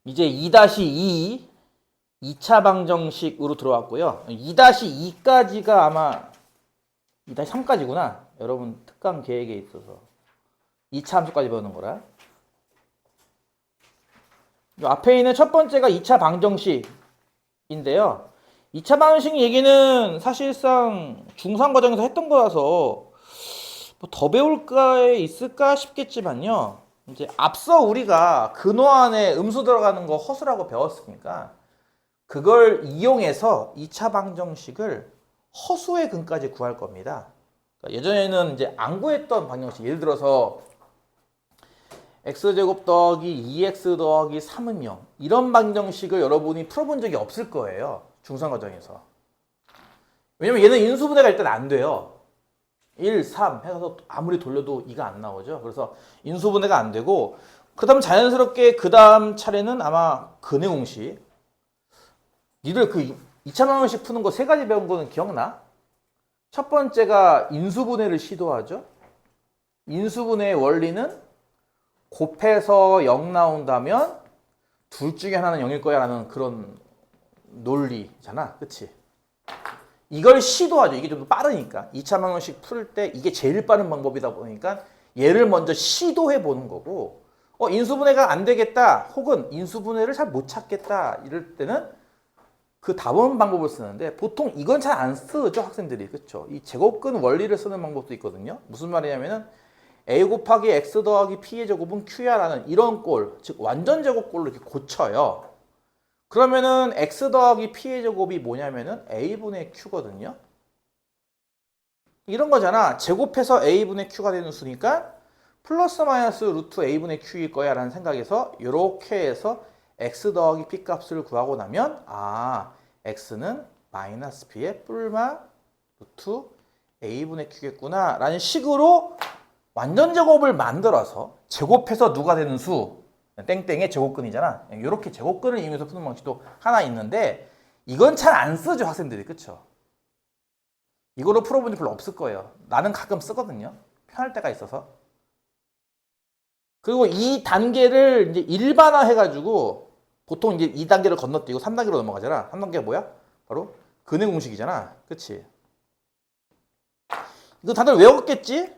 이제 2-2 2차 방정식으로 들어왔고요. 2-2까지가 아마 2-3까지구나. 여러분 특강 계획에 있어서 2차 함수까지 배우는 거라. 이 앞에 있는 첫 번째가 2차 방정식인데요. 2차 방정식 얘기는 사실상 중3 과정에서 했던 거라서 뭐 더 배울까 있을까 싶겠지만요. 이제 앞서 우리가 근호 안에 음수 들어가는 거 허수라고 배웠으니까 그걸 이용해서 2차 방정식을 허수의 근까지 구할 겁니다. 그러니까 예전에는 이제 안 구했던 방정식, 예를 들어서 x제곱 더하기 2x 더하기 3은 0 이런 방정식을 여러분이 풀어본 적이 없을 거예요. 중3 과정에서. 왜냐면 얘는 인수분해가 일단 안 돼요. 1, 3 해서 아무리 돌려도 2가 안 나오죠. 그래서 인수분해가 안 되고 그 다음 자연스럽게 그 다음 차례는 아마 근해 공식. 니들 그 2차 방정식 푸는 거 세 가지 배운 거는 기억나? 첫 번째가 인수분해를 시도하죠. 인수분해의 원리는 곱해서 0 나온다면 둘 중에 하나는 0일 거야 라는 그런 논리잖아. 그치? 이걸 시도하죠. 이게 좀 빠르니까. 2차 방정식 풀 때 이게 제일 빠른 방법이다 보니까 얘를 먼저 시도해 보는 거고 인수분해가 안 되겠다 혹은 인수분해를 잘 못 찾겠다 이럴 때는 그 답원 방법을 쓰는데 보통 이건 잘 안 쓰죠 학생들이. 그쵸? 이 제곱근 원리를 쓰는 방법도 있거든요. 무슨 말이냐면은 a 곱하기 x 더하기 p의 제곱은 q야 라는 이런 꼴, 즉 완전 제곱꼴로 이렇게 고쳐요. 그러면은 x 더하기 p의 제곱이 뭐냐면은 a분의 q거든요. 이런 거잖아. 제곱해서 a분의 q가 되는 수니까 플러스 마이너스 루트 a분의 q일 거야 라는 생각에서 이렇게 해서 x 더하기 p 값을 구하고 나면 x는 마이너스 p의 뿔마 루트 a분의 q겠구나 라는 식으로 완전 제곱을 만들어서 제곱해서 누가 되는 수 땡땡의 제곱근이잖아. 이렇게 제곱근을 이용해서 푸는 방식도 하나 있는데 이건 잘 안 쓰죠 학생들이. 그쵸? 이거로 풀어본 적 별로 없을 거예요. 나는 가끔 쓰거든요. 편할 때가 있어서. 그리고 이 단계를 이제 일반화 해가지고 보통 이제 2단계를 건너뛰고 3단계로 넘어가잖아. 3단계가 뭐야? 바로 근해 공식이잖아. 그치? 이거 다들 외웠겠지?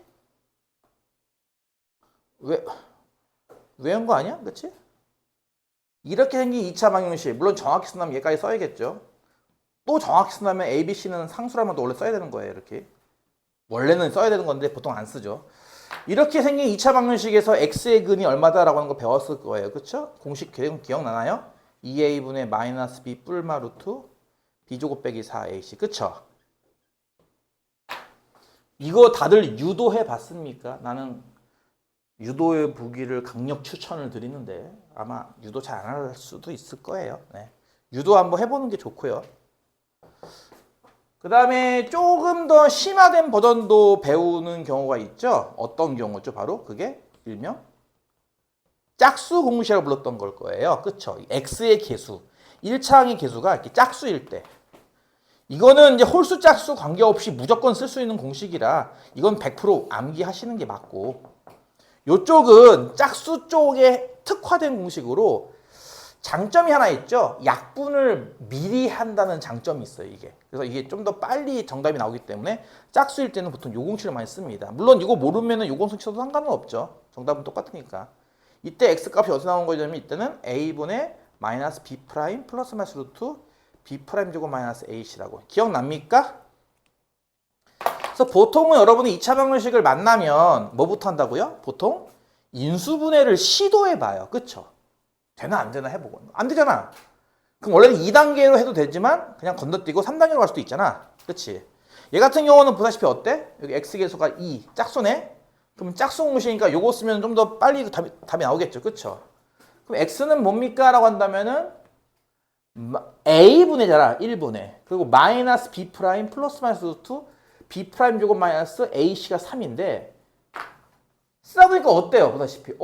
외운 거 아니야? 그치? 이렇게 생긴 2차 방정식. 물론 정확히 쓴다면 얘까지 써야겠죠. 또 정확히 쓴다면 A, B, C는 상수라면 또 원래 써야 되는 거예요. 이렇게. 원래는 써야 되는 건데 보통 안 쓰죠. 이렇게 생긴 2차 방정식에서 x의 근이 얼마다라고 하는 거 배웠을 거예요. 그쵸? 공식 기억나나요? 2a분의 마이너스 b 뿔마 루트 b제곱 빼기 4ac. 그쵸? 이거 다들 유도해 봤습니까? 나는 유도의 보기를 강력 추천을 드리는데 아마 유도 잘 안 할 수도 있을 거예요. 네. 유도 한번 해보는 게 좋고요. 그 다음에 조금 더 심화된 버전도 배우는 경우가 있죠. 어떤 경우죠? 바로 그게 일명 짝수 공식이라고 불렀던 걸 거예요. 그쵸? x의 개수, 1차항의 개수가 이렇게 짝수일 때 이거는 이제 홀수 짝수 관계없이 무조건 쓸 수 있는 공식이라 이건 100% 암기하시는 게 맞고 이쪽은 짝수 쪽에 특화된 공식으로 장점이 하나 있죠. 약분을 미리 한다는 장점이 있어요. 이게. 그래서 이게 좀 더 빨리 정답이 나오기 때문에 짝수일 때는 보통 요 공식을 많이 씁니다. 물론 이거 모르면은 요 공식 써도 상관은 없죠. 정답은 똑같으니까. 이때 x 값이 어디서 나온 거냐면 이때는 a분의 마이너스 b 프라임 플러스 마이너스 루트 b 프라임 제곱 마이너스 ac라고. 기억납니까? 그래서 보통은 여러분이 2차 방정식을 만나면 뭐부터 한다고요? 보통 인수분해를 시도해 봐요. 그쵸? 되나 안 되나 해보고. 안 되잖아. 그럼 원래는 2단계로 해도 되지만 그냥 건너뛰고 3단계로 갈 수도 있잖아. 그치? 얘 같은 경우는 보다시피 어때? 여기 x계수가 2, 짝수네? 그럼 짝수 공식이니까 요거 쓰면 좀 더 빨리 답이 나오겠죠. 그쵸? 그럼 x는 뭡니까? 라고 한다면은 a분의잖아. 1분의. 그리고 마이너스 b 프라임 플러스 마이너스 루트 b 프라임 제곱 마이너스 ac가 3인데 쓰다 보니까 어때요? 보다시피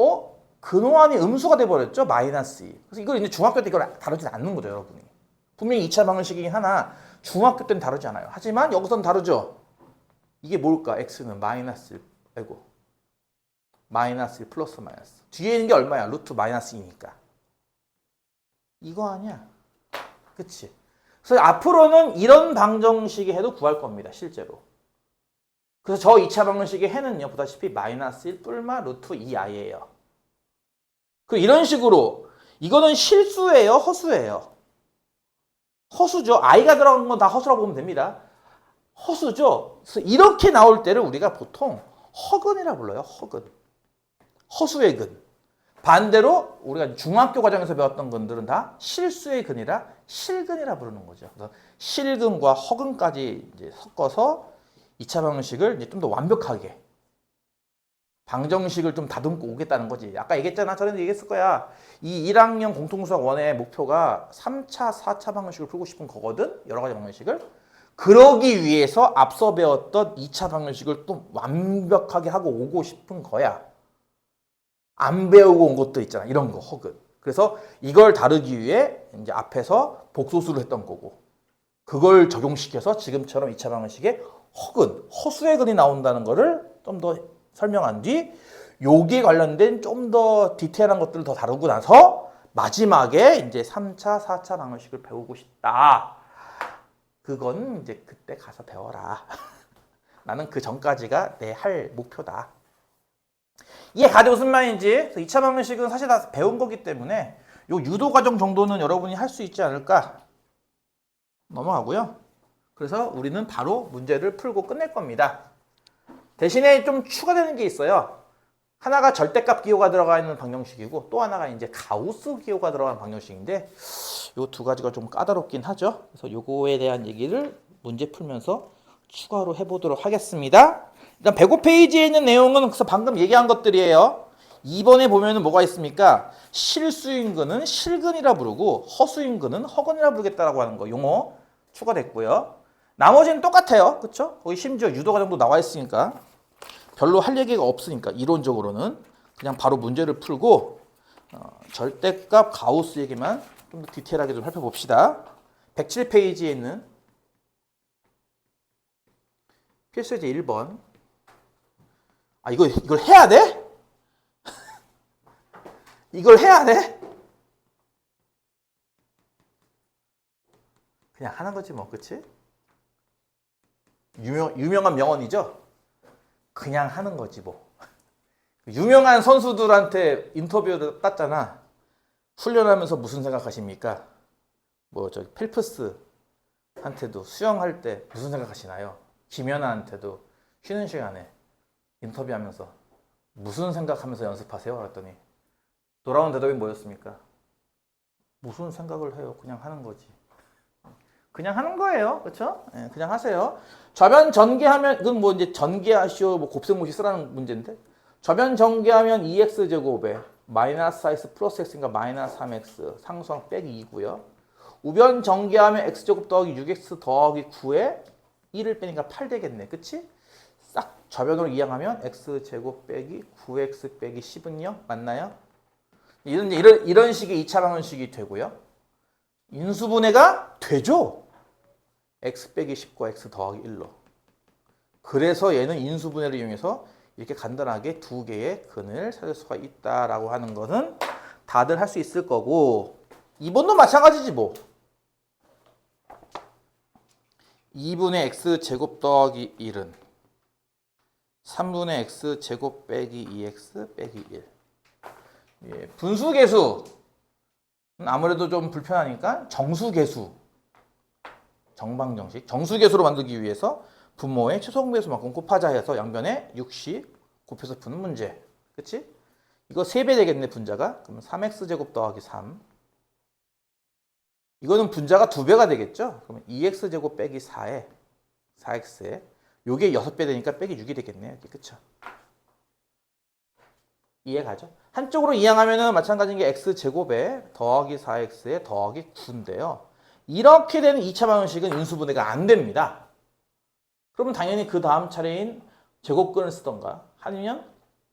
근호환이 음수가 돼버렸죠? 마이너스 2. 그래서 이걸 이제 중학교 때 이걸 다루지 않는 거죠, 여러분이. 분명히 2차 방정식이긴 하나 중학교 때는 다루지 않아요. 하지만 여기서는 다루죠. 이게 뭘까? x는 마이너스 1, 아이고. 마이너스 1 플러스 마이너스. 뒤에 있는 게 얼마야? 루트 마이너스 2니까. 이거 아니야. 그치? 그래서 앞으로는 이런 방정식의 해도 구할 겁니다. 실제로. 그래서 저 2차 방정식의 해는요. 보다시피 마이너스 1 뿔마 루트 2i예요. 그 이런 식으로 이거는 실수예요? 허수예요? 허수죠. i가 들어간 건 다 허수라고 보면 됩니다. 허수죠. 그래서 이렇게 나올 때를 우리가 보통 허근이라 불러요. 허근. 허수의 근. 반대로 우리가 중학교 과정에서 배웠던 건들은 다 실수의 근이라 실근이라 부르는 거죠. 그래서 실근과 허근까지 이제 섞어서 2차 방정식을 이제 좀 더 완벽하게 방정식을 좀 다듬고 오겠다는 거지. 아까 얘기했잖아. 전에도 얘기했을 거야. 이 1학년 공통수학 1의 목표가 3차, 4차 방정식을 풀고 싶은 거거든. 여러 가지 방정식을. 그러기 위해서 앞서 배웠던 2차 방정식을 또 완벽하게 하고 오고 싶은 거야. 안 배우고 온 것도 있잖아. 이런 거, 허근. 그래서 이걸 다루기 위해 이제 앞에서 복소수를 했던 거고. 그걸 적용시켜서 지금처럼 2차 방정식에 허근, 허수의 근이 나온다는 거를 좀 더 설명한 뒤 여기에 관련된 좀 더 디테일한 것들을 더 다루고 나서 마지막에 이제 3차, 4차 방정식을 배우고 싶다. 그건 이제 그때 가서 배워라. 나는 그 전까지가 내 할 목표다. 이해 가죠? 무슨 말인지. 2차 방정식은 사실 다 배운 거기 때문에 요 유도 과정 정도는 여러분이 할 수 있지 않을까? 넘어가고요. 그래서 우리는 바로 문제를 풀고 끝낼 겁니다. 대신에 좀 추가되는 게 있어요. 하나가 절대값 기호가 들어가 있는 방정식이고 또 하나가 이제 가우스 기호가 들어가는 방정식인데 요 두 가지가 좀 까다롭긴 하죠. 그래서 요거에 대한 얘기를 문제 풀면서 추가로 해보도록 하겠습니다. 일단 105페이지에 있는 내용은 그래서 방금 얘기한 것들이에요. 2번에 보면은 뭐가 있습니까? 실수인 근은 실근이라 부르고 허수인 근은 허근이라 부르겠다라고 하는 거 용어 추가됐고요. 나머지는 똑같아요. 그렇죠? 거기 심지어 유도 과정도 나와 있으니까 별로 할 얘기가 없으니까 이론적으로는 그냥 바로 문제를 풀고 절대값 가우스 얘기만 좀 더 디테일하게 좀 살펴봅시다. 107페이지에 있는 필수제 1번. 아, 이걸 해야 돼? 이걸 해야 돼? 그냥 하는 거지 뭐, 그치? 유명한 명언이죠? 그냥 하는 거지 뭐. 유명한 선수들한테 인터뷰를 땄잖아. 훈련하면서 무슨 생각하십니까? 뭐 저 펠프스한테도 수영할 때 무슨 생각하시나요? 김연아한테도 쉬는 시간에 인터뷰하면서 무슨 생각하면서 연습하세요? 그랬더니 돌아온 대답이 뭐였습니까? 무슨 생각을 해요? 그냥 하는 거지. 그냥 하는 거예요. 그렇죠? 네, 그냥 하세요. 좌변 전개하면 그건 뭐 이제 전개하시오 뭐 곱셈공식 쓰라는 문제인데 좌변 전개하면 2x제곱에 마이너스 4x 플러스 x니까 마이너스 3x 상수항 빼기 2고요. 우변 전개하면 x제곱 더하기 6x 더하기 9에 1을 빼니까 8 되겠네. 그치? 싹 좌변으로 이항하면 x제곱 빼기 9x 빼기 10은 0 맞나요? 이런 식의 2차 방정식이 되고요. 인수분해가 되죠. x 빼기 10과 x 더하기 1로. 그래서 얘는 인수분해를 이용해서 이렇게 간단하게 두 개의 근을 찾을 수가 있다라고 하는 것은 다들 할 수 있을 거고 2번도 마찬가지지 뭐. 2분의 x제곱 더하기 1은 3분의 x제곱 빼기 2x 빼기 1. 예, 분수계수 아무래도 좀 불편하니까 정수계수 정방정식 정수계수로 만들기 위해서 분모의 최소공배수만큼 곱하자 해서 양변에 60 곱해서 푸는 문제. 그치? 이거 3배 되겠네 분자가. 그러면 3x제곱 더하기 3. 이거는 분자가 2배가 되겠죠? 그러면 2x제곱 빼기 4에 4x에 요게 6배 되니까 빼기 6이 되겠네요. 이렇게 그쵸? 이해가죠? 한쪽으로 이항하면은 마찬가지인 게 x제곱에 더하기 4x에 더하기 9인데요. 이렇게 되는 2차 방정식은 인수분해가 안 됩니다. 그러면 당연히 그 다음 차례인 제곱근을 쓰던가 아니면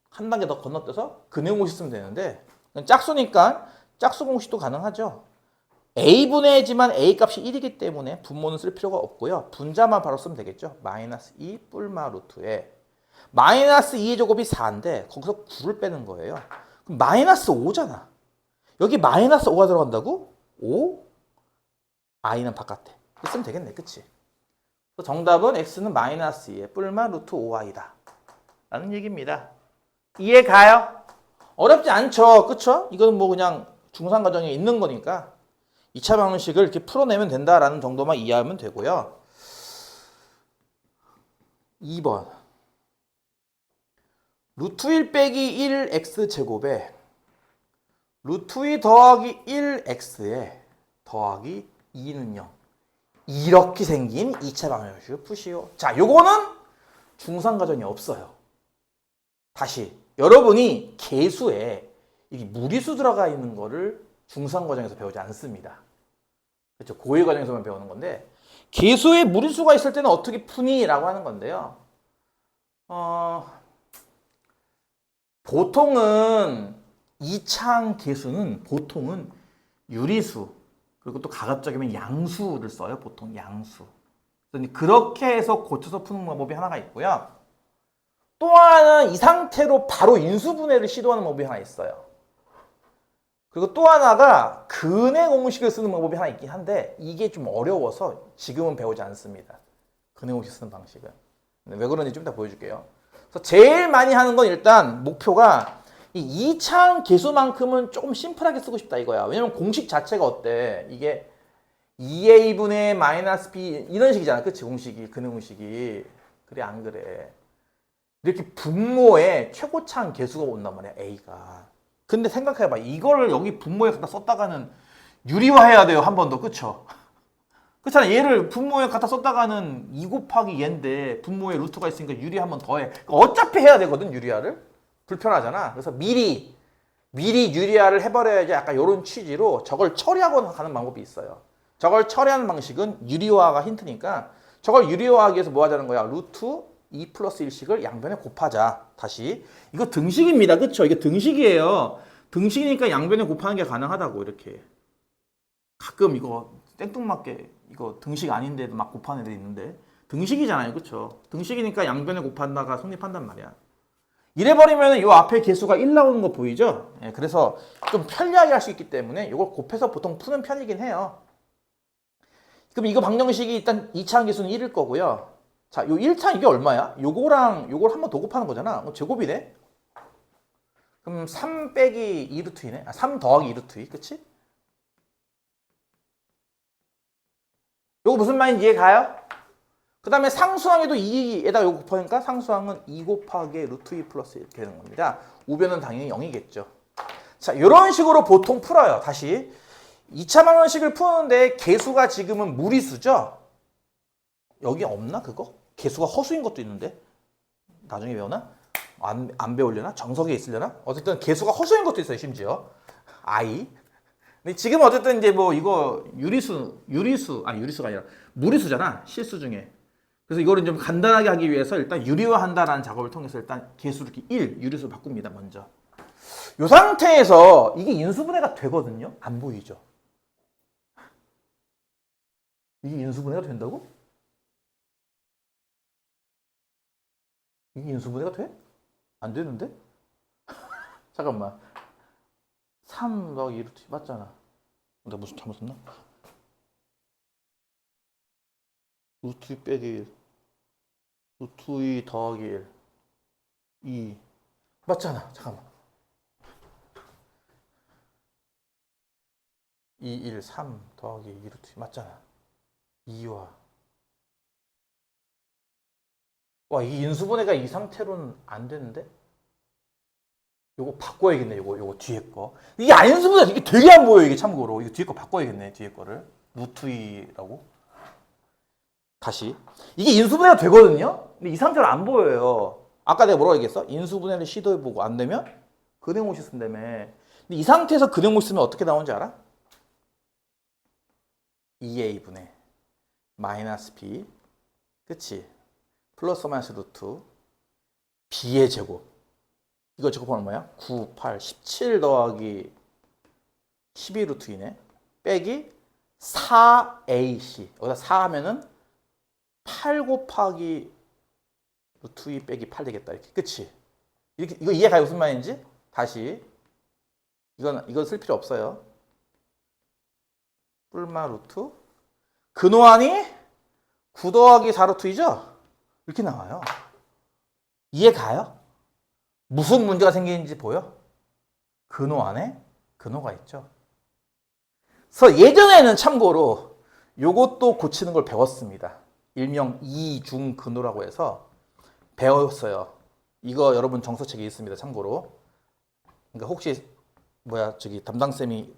한 단계 더 건너뛰어서 근의 공식 쓰면 되는데 짝수니까 짝수 공식도 가능하죠. a분의 지만 a 값이 1이기 때문에 분모는 쓸 필요가 없고요. 분자만 바로 쓰면 되겠죠. 마이너스 2 뿔마 루트에 마이너스 2의 제곱이 4인데 거기서 9를 빼는 거예요. 그럼 마이너스 5잖아. 여기 마이너스 5가 들어간다고? 5, i는 바깥에. 있으면 되겠네. 그치? 정답은 x는 마이너스 2에 뿔만 루트 5i다. 라는 얘기입니다. 이해 가요? 어렵지 않죠? 그쵸? 이건 뭐 그냥 중상 과정에 있는 거니까 2차 방정식을 이렇게 풀어내면 된다라는 정도만 이해하면 되고요. 2번. 루트 1 빼기 1x제곱에 루트 2 더하기 1x에 더하기 2는 0. 이렇게 생긴 2차 방정식을 푸시오. 자, 요거는 중상 과정이 없어요. 다시 여러분이 계수에 이 무리수 들어가 있는 거를 중상 과정에서 배우지 않습니다. 그렇죠? 고1 과정에서만 배우는 건데 계수에 무리수가 있을 때는 어떻게 푸니? 라고 하는 건데요. 보통은 2차항 계수는 보통은 유리수 그리고 또 가급적이면 양수를 써요. 보통 양수. 그렇게 해서 고쳐서 푸는 방법이 하나가 있고요. 또 하나는 이 상태로 바로 인수분해를 시도하는 방법이 하나 있어요. 그리고 또 하나가 근해 공식을 쓰는 방법이 하나 있긴 한데 이게 좀 어려워서 지금은 배우지 않습니다. 근해 공식 쓰는 방식은. 왜 그런지 좀 이따 보여줄게요. 그래서 제일 많이 하는 건 일단 목표가 이 2차항 계수만큼은 조금 심플하게 쓰고 싶다 이거야. 왜냐면 공식 자체가 어때? 이게 2a분의 마이너스 b 이런 식이잖아. 그치? 공식이. 근해 공식이. 그래 안 그래? 이렇게 분모에 최고차항 계수가 온단 말이야. a가. 근데 생각해봐. 이거를 여기 분모에 갖다 썼다가는 유리화해야 돼요. 한 번 더. 그쵸? 그렇잖아. 얘를 분모에 갖다 썼다가는 2 곱하기 얘인데 분모에 루트가 있으니까 유리 한 번 더 해. 그러니까 어차피 해야 되거든. 유리화를. 불편하잖아. 그래서 미리 유리화를 해버려야지 약간 이런 취지로 저걸 처리하고 가는 방법이 있어요. 저걸 처리하는 방식은 유리화가 힌트니까 저걸 유리화하기 위해서 뭐 하자는 거야? 루트 2 플러스 1씩을 양변에 곱하자. 다시. 이거 등식입니다. 그쵸? 이게 등식이에요. 등식이니까 양변에 곱하는 게 가능하다고 이렇게. 가끔 이거 땡뚱맞게 이거 등식 아닌데도 막 곱하는 애들 있는데 등식이잖아요. 그쵸? 등식이니까 양변에 곱한다가 성립한단 말이야. 이래버리면 이 앞에 개수가 1 나오는 거 보이죠? 예, 그래서 좀 편리하게 할 수 있기 때문에 이걸 곱해서 보통 푸는 편이긴 해요. 그럼 이거 방정식이 일단 2차항 개수는 1일 거고요. 자, 요 1차항 이게 얼마야? 요거랑 요걸 한 번 더 곱하는 거잖아. 제곱이네? 그럼 3 빼기 2루트 2네? 3 더하기 2루트 2, 그치? 요거 무슨 말인지 이해 가요? 그 다음에 상수항에도 2에다가 요거 곱하니까 상수항은 2 곱하기 루트 2 플러스 이렇게 되는 겁니다. 우변은 당연히 0이겠죠. 자, 이런 식으로 보통 풀어요. 다시 2차 방정식을 푸는데 개수가 지금은 무리수죠? 여기 없나 그거? 개수가 허수인 것도 있는데 나중에 배우나? 안 배우려나? 정석에 있으려나? 어쨌든 개수가 허수인 것도 있어요. 심지어 i. 근데 지금 어쨌든 이제 뭐 이거 유리수가 아니라 무리수잖아. 실수 중에. 그래서 이거를 좀 간단하게 하기 위해서 일단 유리화한다라는 작업을 통해서 일단 개수를 이렇게 1 유리수 바꿉니다. 먼저. 이 상태에서 이게 인수분해가 되거든요. 안 보이죠? 이게 인수분해가 된다고? 이게 인수분해가 돼? 안 되는데? 잠깐만. 3 더하기 2루트 맞잖아. 내가 무슨 잘못 썼나? 루트 2 빼기 1 루트 2 더하기 1 2 맞잖아. 잠깐만. 2, 1, 3 더하기 2 루트 2 맞잖아. 2와 와, 이 인수분해가 이 상태로는 안 되는데? 요거 바꿔야겠네. 요거 뒤에 거. 이게 안 인수분해 이게 되게 안 보여. 이게 참고로 이거 뒤에 거 바꿔야겠네. 뒤에 거를 루트 2라고. 다시 이게 인수분해가 되거든요. 근데 이 상태로 안 보여요. 아까 내가 뭐라고 얘기했어? 인수분해를 시도해보고 안 되면 근해공식 쓴다며. 근데 이 상태에서 근해공식 쓰면 어떻게 나오는지 알아? 2a분의 마이너스 b 그치? 플러스 마이너스 루트 b의 제곱 이거 제곱하면 뭐야? 9, 8, 17 더하기 12 루트 2네 빼기 4ac 여기다 4 하면은 8 곱하기 루트 2 빼기 8 되겠다 이렇게 그치? 이렇게 이거 이해가요? 무슨 말인지? 다시 이건 쓸 필요 없어요. 뿔마 루트 근호환이 9 더하기 4 루트 2죠? 이렇게 나와요. 이해 가요? 무슨 문제가 생기는지 보여? 근호 안에 근호가 있죠. 그래서 예전에는 참고로 요것도 고치는 걸 배웠습니다. 일명 이중근호라고 해서 배웠어요. 이거 여러분 정서책에 있습니다. 참고로. 그러니까 혹시 저기 담당쌤이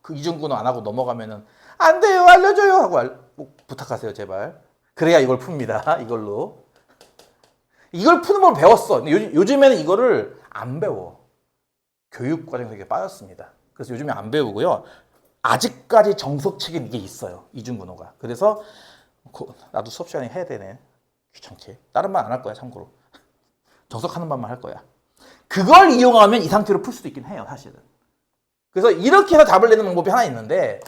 그 이중근호 안 하고 넘어가면은 안 돼요, 알려줘요 하고 꼭 부탁하세요, 제발. 그래야 이걸 풉니다. 이걸로. 이걸 푸는 걸 배웠어. 근데 요즘에는 이거를 안 배워. 교육과정에서 이게 빠졌습니다. 그래서 요즘에 안 배우고요. 아직까지 정석책엔 이게 있어요. 이중근호가. 그래서 나도 수업 시간에 해야 되네. 귀찮게. 다른 말 안 할 거야, 참고로. 정석하는 말만 할 거야. 그걸 이용하면 이 상태로 풀 수도 있긴 해요, 사실은. 그래서 이렇게 해서 답을 내는 방법이 하나 있는데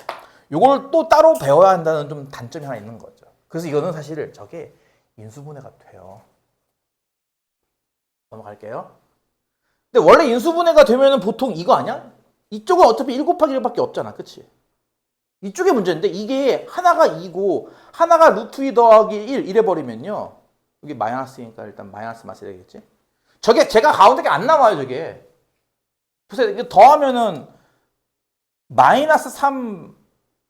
이걸 또 따로 배워야 한다는 좀 단점이 하나 있는 거죠. 그래서 이거는 사실 저게 인수분해가 돼요. 넘어갈게요. 근데 원래 인수분해가 되면은 보통 이거 아니야? 이쪽은 어차피 1 곱하기 1밖에 없잖아. 그치? 이쪽에 문제인데 이게 하나가 2고 하나가 루트 2 더하기 1 이래버리면요. 여기 마이너스니까 일단 마이너스 맞춰야 되겠지? 저게 제가 가운데게 안 나와요. 저게. 보세요. 이게 더하면은 마이너스 3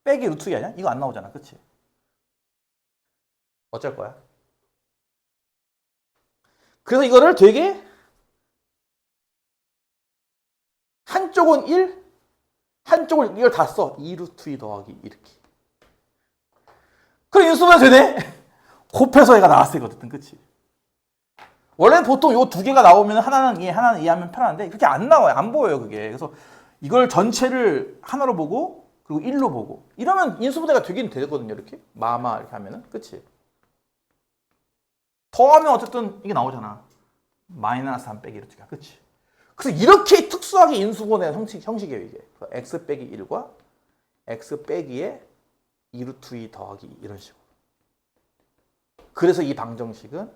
빼기 루트 2 아니야? 이거 안 나오잖아. 그치? 어쩔 거야? 그래서 이거를 되게 한쪽은 1, 한쪽을 이걸 다 써. 2 루트 2 더하기 이렇게. 그럼 인수분해 되네? 곱해서 얘가 나왔어 이거든. 그치? 원래 보통 요 두 개가 나오면 하나는 2, 하나는 2 하면 편한데 그렇게 안 나와요. 안 보여요. 그게. 그래서 이걸 전체를 하나로 보고 그리고 1로 보고 이러면 인수분해가 되긴 되거든요. 이렇게. 마마 이렇게 하면은. 그치? 더하면 어쨌든 이게 나오잖아. 마이너스 3 빼기 루트 2가. 그치? 그래서 이렇게 특수하게 인수분해 형식이에요. 이게. x 빼기 1과 x 빼기에 2 루트 2 더하기 이런 식으로. 그래서 이 방정식은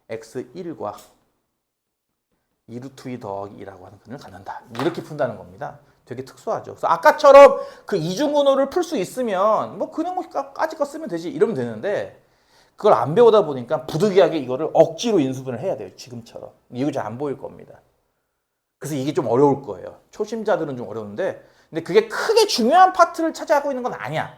x1과 2 루트 2 더하기 2라고 하는 근을 갖는다. 이렇게 푼다는 겁니다. 되게 특수하죠. 그래서 아까처럼 그 이중근호를 풀 수 있으면 뭐 그냥 뭐 까짓 거 쓰면 되지 이러면 되는데 그걸 안 배우다 보니까 부득이하게 이거를 억지로 인수분해를 해야 돼요. 지금처럼. 이거 잘 안 보일 겁니다. 그래서 이게 좀 어려울 거예요. 초심자들은 좀 어려운데 근데 그게 크게 중요한 파트를 차지하고 있는 건 아니야.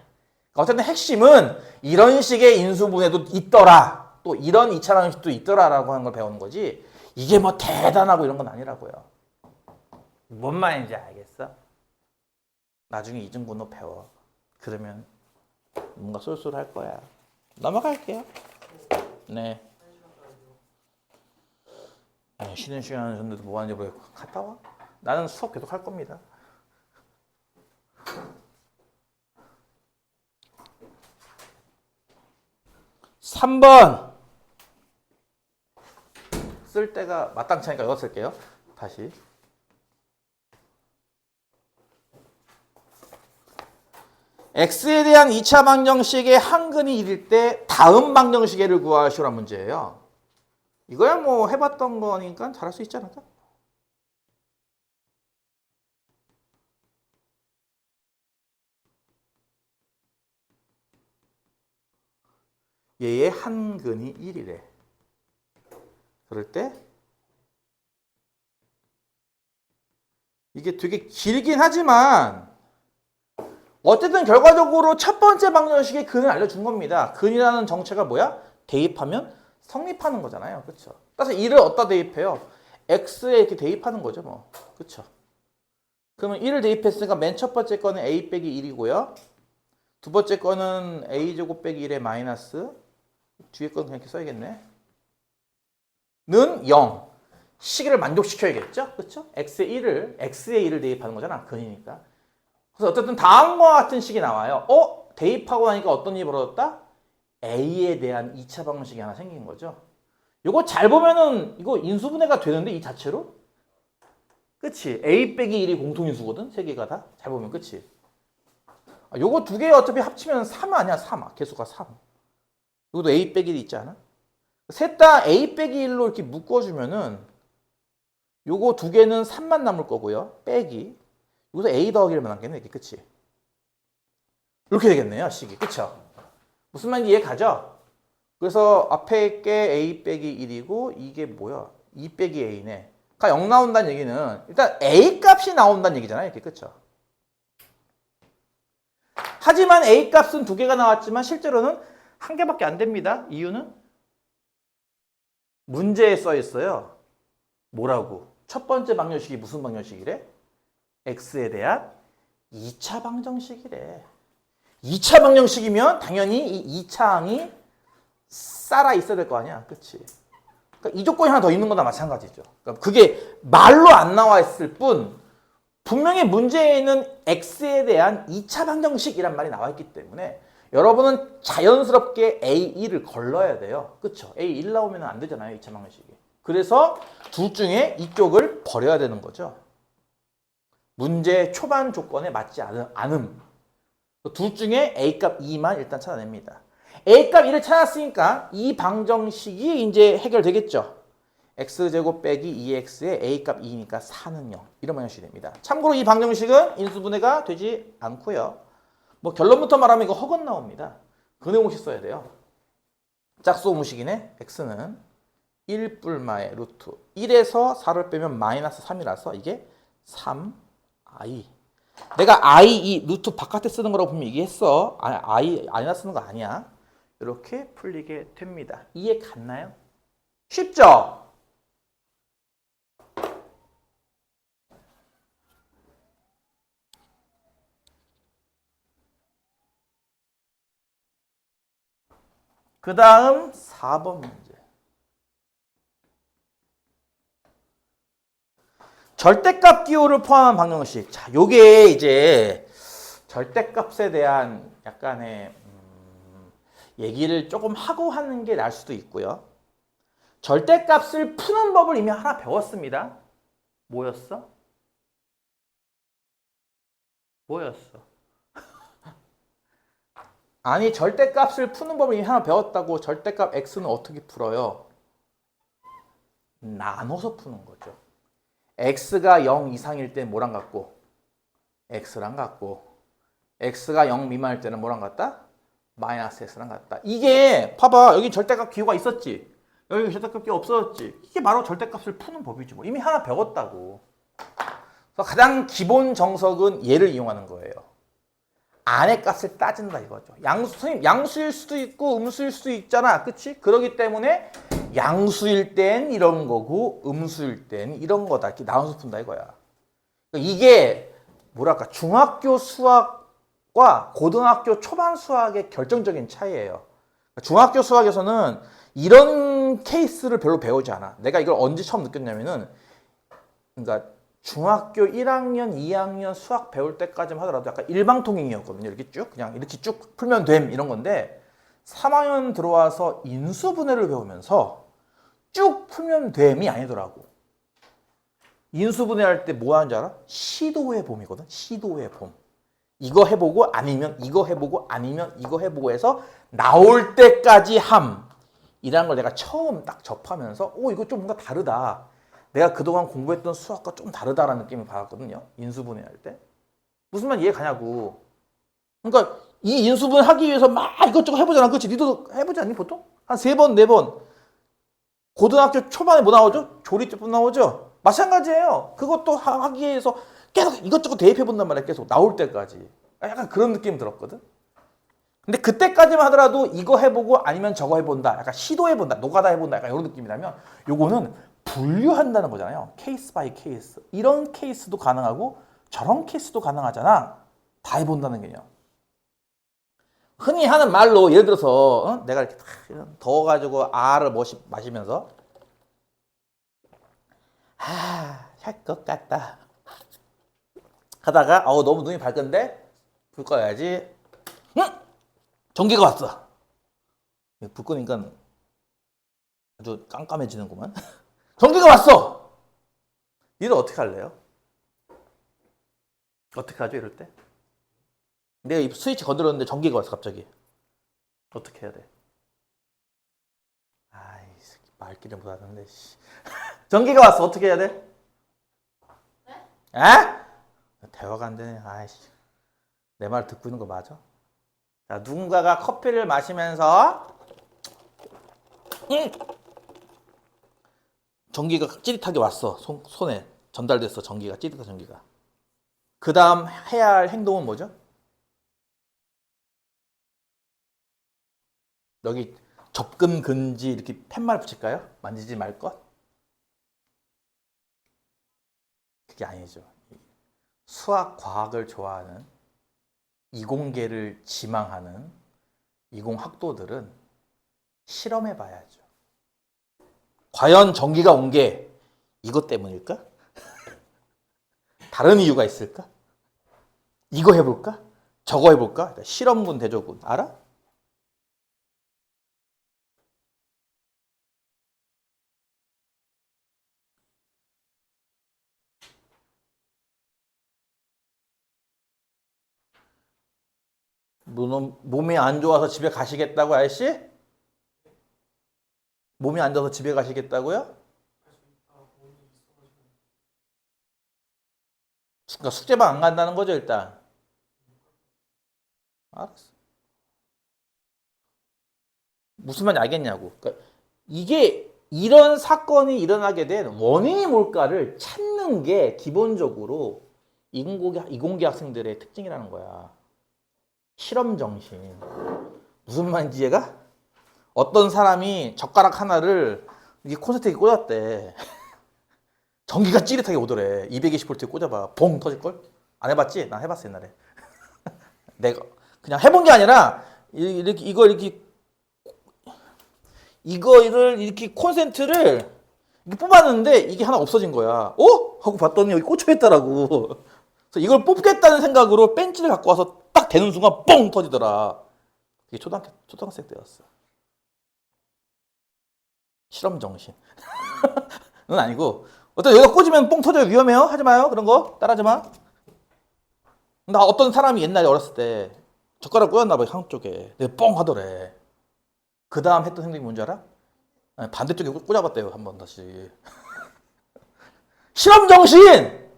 그러니까 어쨌든 핵심은 이런 식의 인수분해도 있더라. 또 이런 2차 방식도 있더라라고 하는 걸 배우는 거지 이게 뭐 대단하고 이런 건 아니라고요. 뭔 말인지 알겠어? 나중에 이중근호 배워. 그러면 뭔가 쏠쏠할 거야. 넘어갈게요. 네. 쉬는 시간 전에도 뭐 하는지 모르겠고 갔다 와. 나는 수업 계속 할 겁니다. (3번) 쓸 때가 마땅치 않으니까 이거 쓸게요. 다시. x에 대한 2차 방정식의 한근이 1일 때 다음 방정식을 구하시오란 문제예요. 이거야 뭐 해봤던 거니까 잘할 수 있지 않을까? 얘의 한근이 1이래. 그럴 때 이게 되게 길긴 하지만 어쨌든 결과적으로 첫 번째 방정식의 근을 알려준 겁니다. 근이라는 정체가 뭐야? 대입하면 성립하는 거잖아요. 그렇죠? 따라서 1을 어디다 대입해요? x에 이렇게 대입하는 거죠. 뭐. 그렇죠? 그러면 1을 대입했으니까 맨 첫 번째 거는 a 빼기 1이고요. 두 번째 거는 a제곱 빼기 1의 마이너스 뒤에 건 그냥 이렇게 써야겠네. 는 0. 시계를 만족시켜야겠죠? 그렇죠? x의 1을 대입하는 거잖아. 근이니까. 그래서 어쨌든 다음과 같은 식이 나와요. 대입하고 나니까 어떤 일이 벌어졌다? a에 대한 2차 방정식이 하나 생긴 거죠. 이거 잘 보면은 이거 인수분해가 되는데 이 자체로? 그치? a 빼기 1이 공통인수거든? 세 개가 다? 잘 보면 그치? 요거 두 개 어차피 합치면 3 아니야? 3. 개수가 3. 이것도 a 빼기 1 있지 않아? 셋 다 a 빼기 1로 이렇게 묶어주면은 요거 두 개는 3만 남을 거고요. 빼기. 여기서 a 더하기 1만 남겠네. 이렇게 그치? 이렇게 되겠네요, 식이. 그쵸? 무슨 말인지 이해 가죠? 그래서 앞에 게 a 빼기 1이고 이게 뭐야? 2 빼기 a네. 그러니까 0 나온다는 얘기는 일단 a 값이 나온다는 얘기잖아요. 이렇게. 그쵸? 하지만 a 값은 두 개가 나왔지만 실제로는 한 개밖에 안 됩니다. 이유는 문제에 써 있어요. 뭐라고? 첫 번째 방정식이 무슨 방정식이래? x에 대한 2차 방정식이래. 2차 방정식이면 당연히 이 2차항이 살아 있어야 될 거 아니야. 그치? 그러니까 이 조건이 하나 더 있는 거나 마찬가지죠. 그러니까 그게 말로 안 나와 있을 뿐 분명히 문제에는 x에 대한 2차 방정식이란 말이 나와 있기 때문에 여러분은 자연스럽게 A1을 걸러야 돼요. 그쵸? A1 나오면 안 되잖아요. 2차 방정식이. 그래서 둘 중에 이쪽을 버려야 되는 거죠. 문제 초반 조건에 맞지 않음. 둘 중에 A값 2만 일단 찾아냅니다. A값 2를 찾았으니까 이 방정식이 이제 해결되겠죠. x제곱 빼기 2x에 A값 2니까 4는 0. 이런 방정식이 됩니다. 참고로 이 방정식은 인수분해가 되지 않고요. 뭐 결론부터 말하면 이거 허건 나옵니다. 근해공식 써야 돼요. 짝수무식이네. x는 1 뿔마의 루트 1에서 4를 빼면 마이너스 3이라서 이게 3i. 내가 i2 루트 바깥에 쓰는 거라고 분명히 얘기했어. i 아니나 쓰는 거 아니야. 이렇게 풀리게 됩니다. 이해 갔나요? 쉽죠? 그 다음 4번 문제. 절대값 기호를 포함한 방정식. 자, 요게 이제 절대값에 대한 약간의 얘기를 조금 하고 하는 게 나을 수도 있고요. 절대값을 푸는 법을 이미 하나 배웠습니다. 뭐였어? 뭐였어? 아니, 절대값을 푸는 법을 이미 하나 배웠다고. 절대값 x는 어떻게 풀어요? 나눠서 푸는 거죠. x가 0 이상일 때 뭐랑 같고? x랑 같고. x가 0 미만일 때는 뭐랑 같다? 마이너스 x랑 같다. 이게 봐봐. 여기 절대값 기호가 있었지. 여기 절대값 기호 없어졌지. 이게 바로 절대값을 푸는 법이지 뭐. 이미 하나 배웠다고. 그래서 가장 기본 정석은 얘를 이용하는 거예요. 안의 값을 따진다 이거죠. 양수일 수도 있고 음수일 수도 있잖아. 그치? 그러기 때문에 양수일 땐 이런 거고 음수일 땐 이런 거다. 이렇게 나눠서 푼다 이거야. 이게 뭐랄까 중학교 수학과 고등학교 초반 수학의 결정적인 차이예요. 중학교 수학에서는 이런 케이스를 별로 배우지 않아. 내가 이걸 언제 처음 느꼈냐면은 그러니까 중학교 1학년, 2학년 수학 배울 때까지만 하더라도 약간 일방통행이었거든요. 이렇게 쭉 그냥 이렇게 쭉 풀면 됨 이런 건데 3학년 들어와서 인수분해를 배우면서 쭉 풀면 됨이 아니더라고. 인수분해할 때 뭐 하는지 알아? 시도의 봄이거든. 시도의 봄. 이거 해보고 아니면 이거 해보고 아니면 이거 해보고 해서 나올 때까지 함. 이라는 걸 내가 처음 딱 접하면서 이거 좀 뭔가 다르다. 내가 그동안 공부했던 수학과 좀 다르다라는 느낌을 받았거든요. 인수분해할 때. 무슨 말 이해 가냐고. 그러니까 이 인수분해 하기 위해서 막 이것저것 해보잖아. 그렇지? 니도 해보지 않니 보통? 한 3번, 4번. 고등학교 초반에 뭐 나오죠? 조리제품 나오죠? 마찬가지예요. 그것도 하기 위해서 계속 이것저것 대입해본단 말이야. 계속 나올 때까지. 약간 그런 느낌 들었거든. 근데 그때까지만 하더라도 이거 해보고 아니면 저거 해본다. 약간 시도해본다. 노가다 해본다. 약간 이런 느낌이라면 요거는 분류한다는 거잖아요. 케이스 바이 케이스. 이런 케이스도 가능하고 저런 케이스도 가능하잖아. 다 해본다는 개념. 흔히 하는 말로 예를 들어서 내가 이렇게 더워가지고 알을 마시면서 할 것 같다 하다가 너무 눈이 밝은데 불 꺼야지. 전기가 왔어. 불 끄니까 아주 깜깜해지는구만. 전기가 왔어. 니들 어떻게 할래요? 어떻게 하죠 이럴 때? 내가 이 스위치 건드렸는데 전기가 왔어 갑자기. 어떻게 해야 돼? 아이 새끼 말귀를 못하는데. 전기가 왔어. 어떻게 해야 돼? 네? 에? 대화가 안 되네. 아이씨. 내 말 듣고 있는 거 맞아? 자, 누군가가 커피를 마시면서 전기가 찌릿하게 왔어. 손에 전달됐어. 전기가 찌릿한 전기가. 그 다음 해야 할 행동은 뭐죠? 여기 접근 금지 이렇게 팻말 붙일까요? 만지지 말 것? 그게 아니죠. 수학, 과학을 좋아하는 이공계를 지망하는 이공학도들은 실험해 봐야죠. 과연 전기가 온 게 이것 때문일까? 다른 이유가 있을까? 이거 해볼까? 저거 해볼까? 실험군 대조군 알아? 몸이 안 좋아서 집에 가시겠다고 아저씨? 몸이 안 좋아서 집에 가시겠다고요? 그러니까 숙제방 안 간다는 거죠 일단. 알았어. 무슨 말인지 알겠냐고. 그러니까 이게 이런 사건이 일어나게 된 원인이 뭘까를 찾는 게 기본적으로 이공계 학생들의 특징이라는 거야. 실험 정신. 무슨 말인지 이해가? 어떤 사람이 젓가락 하나를 이게 콘센트에 꽂았대. 전기가 찌릿하게 오더래. 220V에 꽂아봐. 봉 터질걸? 안 해봤지? 난 해봤어 옛날에. 내가 그냥 해본 게 아니라 이거를 이렇게 콘센트를 이렇게 뽑았는데 이게 하나 없어진 거야. 어? 하고 봤더니 여기 꽂혀 있더라고. 그래서 이걸 뽑겠다는 생각으로 벤치를 갖고 와서 딱 대는 순간 뻥 터지더라. 이게 초등학생 때였어. 실험 정신. 는 아니고 어떤 여기가 꽂으면 뻥 터져요. 위험해요. 하지 마요. 그런 거 따라하지 마. 나 어떤 사람이 옛날에 어렸을 때 젓가락 꽂았나 봐 한쪽에. 내가 뻥 하더래. 그 다음 했던 행동이 뭔지 알아? 아니, 반대쪽에 꽂아봤대요. 한번 다시. 실험 정신!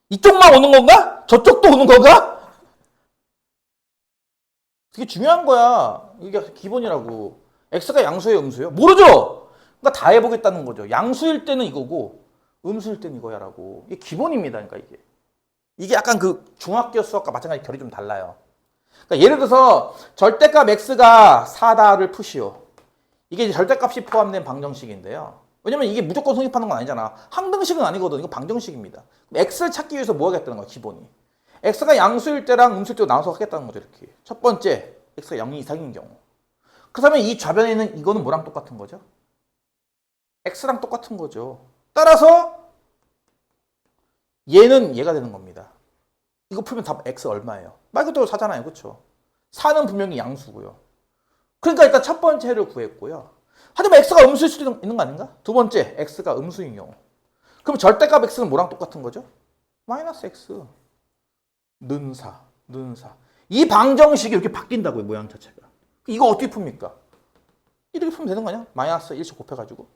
이쪽만 오는 건가? 저쪽도 오는 건가? 그게 중요한 거야. 이게 기본이라고. X가 양수예요, 음수예요? 모르죠? 그러니까 다 해보겠다는 거죠. 양수일 때는 이거고 음수일 때는 이거야라고. 이게 기본입니다. 그러니까 이게 약간 그 중학교 수학과 마찬가지 결이 좀 달라요. 그러니까 예를 들어서 절대값 x가 4다를 푸시오. 이게 이제 절대값이 포함된 방정식인데요. 왜냐면 이게 무조건 성립하는 건 아니잖아. 항등식은 아니거든. 이거 방정식입니다. x를 찾기 위해서 뭐 하겠다는 거야, 기본이. x가 양수일 때랑 음수일 때로 나눠서 하겠다는 거죠, 이렇게. 첫 번째, x가 0 이상인 경우. 그렇다면 이 좌변에 있는 이거는 뭐랑 똑같은 거죠? x랑 똑같은 거죠. 따라서 얘는 얘가 되는 겁니다. 이거 풀면 답 x 얼마예요? 말 그대로 4잖아요. 그렇죠? 4는 분명히 양수고요. 그러니까 일단 첫 번째를 구했고요. 하지만 x가 음수일 수도 있는 거 아닌가? 두 번째, x가 음수인 경우. 그럼 절대값 x는 뭐랑 똑같은 거죠? 마이너스 x. 는 4. 이 방정식이 이렇게 바뀐다고요. 모양 자체가. 이거 어떻게 풉니까? 이렇게 풀면 되는 거 아니야? 마이너스 1씩 곱해가지고.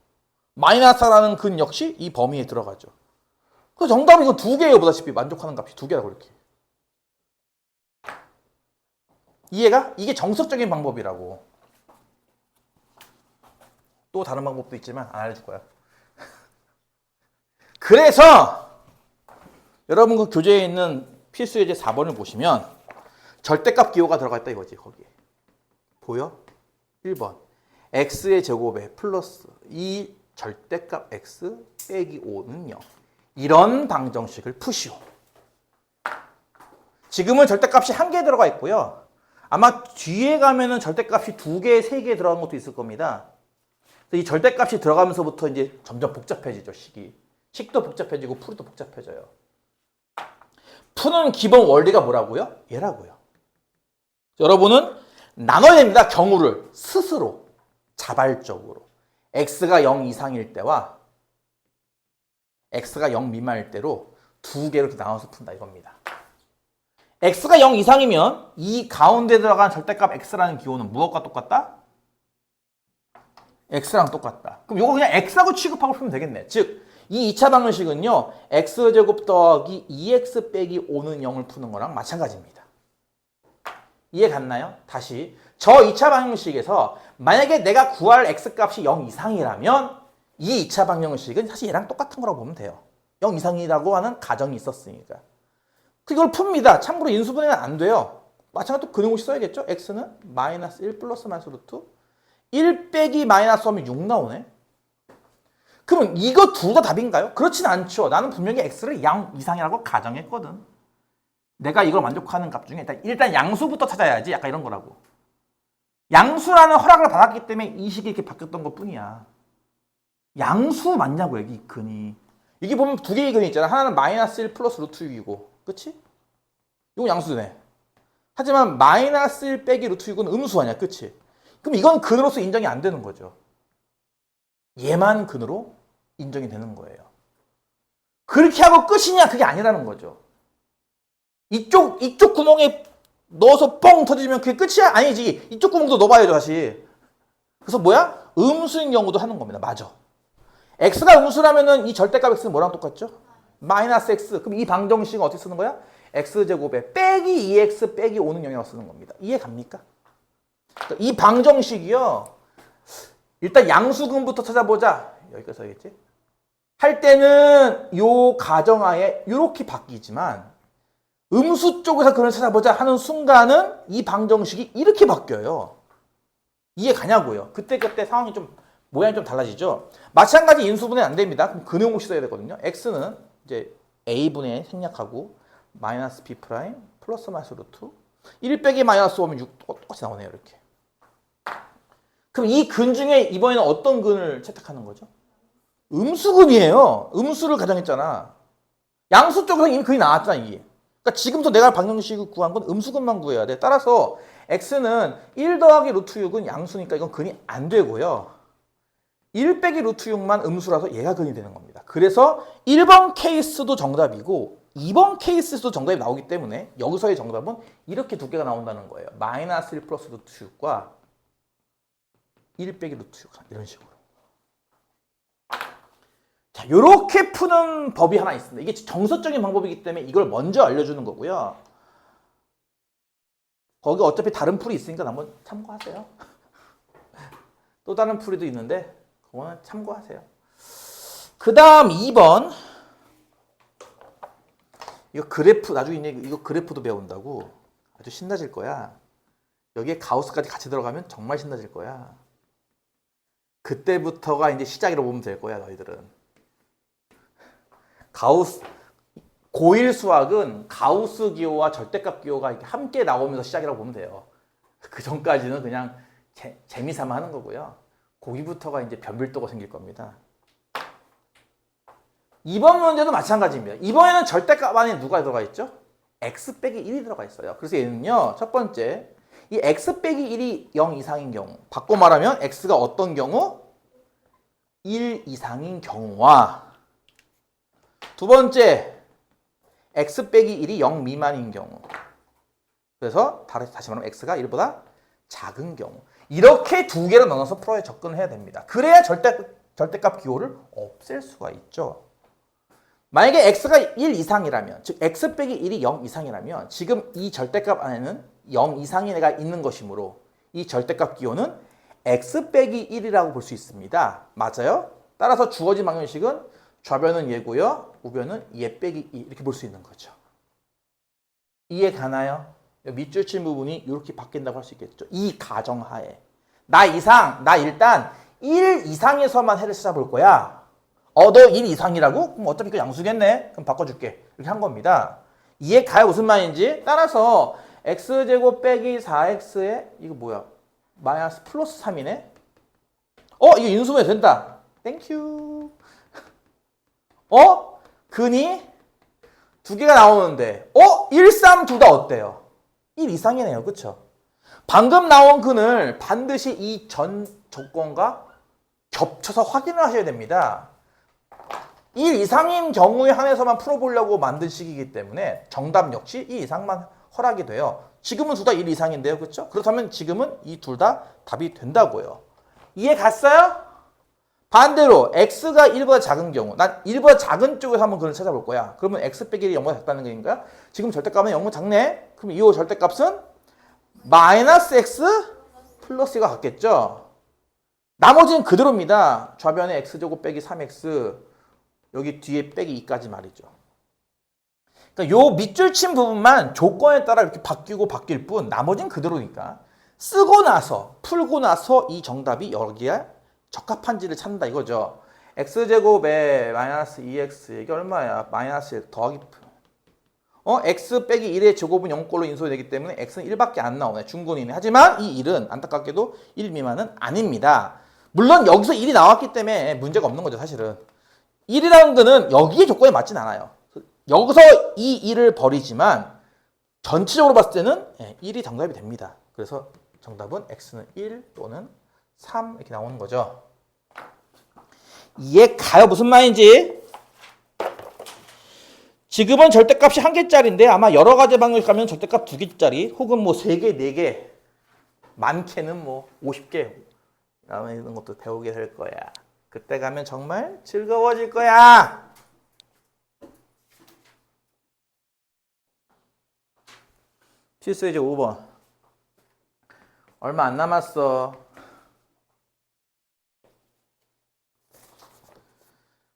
마이너스라는 근 역시 이 범위에 들어가죠. 그 정답은 이거 두 개예요. 보다시피 만족하는 값이 두 개라고 이렇게. 이해가? 이게 정석적인 방법이라고. 또 다른 방법도 있지만 안 알려줄 거야. 그래서 여러분 그 교재에 있는 필수 예제 4번을 보시면 절대값 기호가 들어가 있다 이거지. 거기에. 보여? 1번. x의 제곱에 플러스 이 절대값 x 빼기 5는 0. 이런 방정식을 푸시오. 지금은 절대값이 한 개 들어가 있고요. 아마 뒤에 가면은 절대값이 2개, 3개 들어간 것도 있을 겁니다. 이 절대값이 들어가면서부터 이제 점점 복잡해지죠, 식이. 식도 복잡해지고 풀이도 복잡해져요. 푸는 기본 원리가 뭐라고요? 얘라고요. 여러분은 나눠야 됩니다. 경우를 스스로 자발적으로. x가 0 이상일 때와 x가 0 미만일 때로 두 개로 이렇게 나눠서 푼다 이겁니다. x가 0 이상이면 이 가운데 들어간 절대값 x라는 기호는 무엇과 똑같다? x랑 똑같다. 그럼 이거 그냥 x하고 취급하고 풀면 되겠네. 즉, 이 2차 방정식은요. x제곱 더하기 2x 빼기 5는 0을 푸는 거랑 마찬가지입니다. 이해 갔나요? 다시 저 2차 방정식에서 만약에 내가 구할 x값이 0 이상이라면 이 2차 방정식은 사실 얘랑 똑같은 거라고 보면 돼요. 0 이상이라고 하는 가정이 있었으니까. 그걸 풉니다. 참고로 인수분해는 안 돼요. 마찬가지로 근형식 써야겠죠? x는 마이너스 1 플러스 마이너스 루트 1 빼기 마이너스 하면 6 나오네. 그러면 이거 둘 다 답인가요? 그렇진 않죠. 나는 분명히 x를 0 이상이라고 가정했거든. 내가 이걸 만족하는 값 중에 일단 양수부터 찾아야지. 약간 이런 거라고. 양수라는 허락을 받았기 때문에 이 식이 이렇게 바뀌었던 것 뿐이야. 양수 맞냐고 여기 이 근이. 이게 보면 두 개의 근이 있잖아. 하나는 마이너스 1 플러스 루트 6이고 그치? 이건 양수네. 하지만 마이너스 1 빼기 루트 6은 음수 아니야. 그치? 그럼 이건 근으로서 인정이 안 되는 거죠. 얘만 근으로 인정이 되는 거예요. 그렇게 하고 끝이냐? 그게 아니라는 거죠. 이쪽 구멍에 넣어서 뻥 터지면 그게 끝이야? 아니지. 이쪽 구멍도 넣어봐야죠, 다시. 그래서 뭐야? 음수인 경우도 하는 겁니다. 맞아. x가 음수라면은 이 절대값 x는 뭐랑 똑같죠? 마이너스 x. 그럼 이 방정식은 어떻게 쓰는 거야? x제곱에 빼기 2x 빼기 5는 0이라고 쓰는 겁니다. 이해 갑니까? 그러니까 이 방정식이요. 일단 양수근부터 찾아보자. 여기까지 써야겠지? 할 때는 요 가정하에 이렇게 바뀌지만 음수 쪽에서 그걸 찾아보자 하는 순간은 이 방정식이 이렇게 바뀌어요. 이해 가냐고요. 그때 상황이 좀 모양이 좀 달라지죠. 마찬가지 인수분해 안 됩니다. 그럼 근형식 써야 되거든요. x는 이제 a분의 생략하고 마이너스 b 프라임 플러스 마이너스 루트 1 빼기 마이너스 5면 6 똑같이 나오네요. 이렇게. 그럼 이 근 중에 이번에는 어떤 근을 채택하는 거죠? 음수근이에요. 음수를 가정했잖아. 양수 쪽에서 이미 근이 나왔잖아. 이게. 그러니까 지금부터 내가 방정식을 구한 건 음수근만 구해야 돼. 따라서 x는 1 더하기 루트 6은 양수니까 이건 근이 안 되고요. 1 빼기 루트 6만 음수라서 얘가 근이 되는 겁니다. 그래서 1번 케이스도 정답이고 2번 케이스도 정답이 나오기 때문에 여기서의 정답은 이렇게 두 개가 나온다는 거예요. 마이너스 1 플러스 루트 6과 1 빼기 루트 6 이런 식으로. 자, 이렇게 푸는 법이 하나 있습니다. 이게 정석적인 방법이기 때문에 이걸 먼저 알려주는 거고요. 거기 어차피 다른 풀이 있으니까 한번 참고하세요. 또 다른 풀이도 있는데 그거는 참고하세요. 그 다음 2번. 이거 그래프, 나중에 이거 그래프도 배운다고. 아주 신나질 거야. 여기에 가우스까지 같이 들어가면 정말 신나질 거야. 그때부터가 이제 시작이라고 보면 될 거야, 너희들은. 가우스, 고1 수학은 가우스 기호와 절대값 기호가 이렇게 함께 나오면서 시작이라고 보면 돼요. 그 전까지는 그냥 재미삼아 하는 거고요. 거기부터가 이제 변별도가 생길 겁니다. 이번 문제도 마찬가지입니다. 이번에는 절대값 안에 누가 들어가 있죠? x 빼기 1이 들어가 있어요. 그래서 얘는요, 첫 번째, 이 x 빼기 1이 0 이상인 경우, 바꿔 말하면 x가 어떤 경우? 1 이상인 경우와 두 번째, x 빼기 1이 0 미만인 경우. 그래서 다시 말하면 x가 1보다 작은 경우. 이렇게 두 개로 나눠서 풀어야 접근을 해야 됩니다. 그래야 절대값 기호를 없앨 수가 있죠. 만약에 x가 1 이상이라면, 즉 x 빼기 1이 0 이상이라면 지금 이 절대값 안에는 0 이상인 애가 있는 것이므로 이 절대값 기호는 x 빼기 1이라고 볼 수 있습니다. 맞아요? 따라서 주어진 방정식은 좌변은 얘고요. 우변은 얘 빼기 2 이렇게 볼 수 있는 거죠. 이해 가나요? 밑줄 친 부분이 이렇게 바뀐다고 할 수 있겠죠. 이 가정하에. 나 일단 1 이상에서만 해를 찾아볼 거야. 너 1 이상이라고? 그럼 어차피 그 양수겠네. 그럼 바꿔줄게. 이렇게 한 겁니다. 이해 가요? 무슨 말인지? 따라서 x제곱 빼기 4x에 이거 뭐야? 마이너스 플러스 3이네? 이거 인수분해 된다. 땡큐. 근이 두 개가 나오는데 1, 3 둘 다 어때요? 1 이상이네요. 그쵸? 방금 나온 근을 반드시 이 전 조건과 겹쳐서 확인을 하셔야 됩니다. 1 이상인 경우에 한해서만 풀어보려고 만든 식이기 때문에 정답 역시 1 이상만 허락이 돼요. 지금은 둘 다 1 이상인데요. 그렇죠? 그렇다면 지금은 이 둘 다 답이 된다고요. 이해 갔어요? 반대로 x가 1보다 작은 경우, 난 1보다 작은 쪽에서 한번 그걸 찾아볼 거야. 그러면 x 빼기 1이 0보다 작다는 거인가? 지금 절대값은 0보다 작네? 그럼 이 절대값은 마이너스 x 플러스 2가 같겠죠? 나머지는 그대로입니다. 좌변에 x제곱 빼기 3x 여기 뒤에 빼기 2까지 말이죠. 그러니까 요 밑줄 친 부분만 조건에 따라 이렇게 바뀌고 바뀔 뿐 나머지는 그대로니까 쓰고 나서 풀고 나서 이 정답이 여기에 적합한지를 찾는다 이거죠. x제곱에 마이너스 2x 이게 얼마야? 마이너스 1 더하기 x 빼기 1의 제곱은 0꼴로 인수되기 때문에 x는 1밖에 안 나오네. 중근이네. 하지만 이 1은 안타깝게도 1 미만은 아닙니다. 물론 여기서 1이 나왔기 때문에 문제가 없는 거죠. 사실은 1이라는 거는 여기에 조건에 맞진 않아요. 여기서 이 1을 버리지만 전체적으로 봤을 때는 1이 정답이 됩니다. 그래서 정답은 x는 1 또는 3 이렇게 나오는 거죠. 이해 가요? 무슨 말인지? 지금은 절대값이 1개짜리인데 아마 여러 가지 방법을 가면 절대값 2개짜리 혹은 뭐 3개, 4개 많게는 뭐 50개 이런 것도 배우게 될 거야. 그때 가면 정말 즐거워질 거야. 필수 이제 5번. 얼마 안 남았어.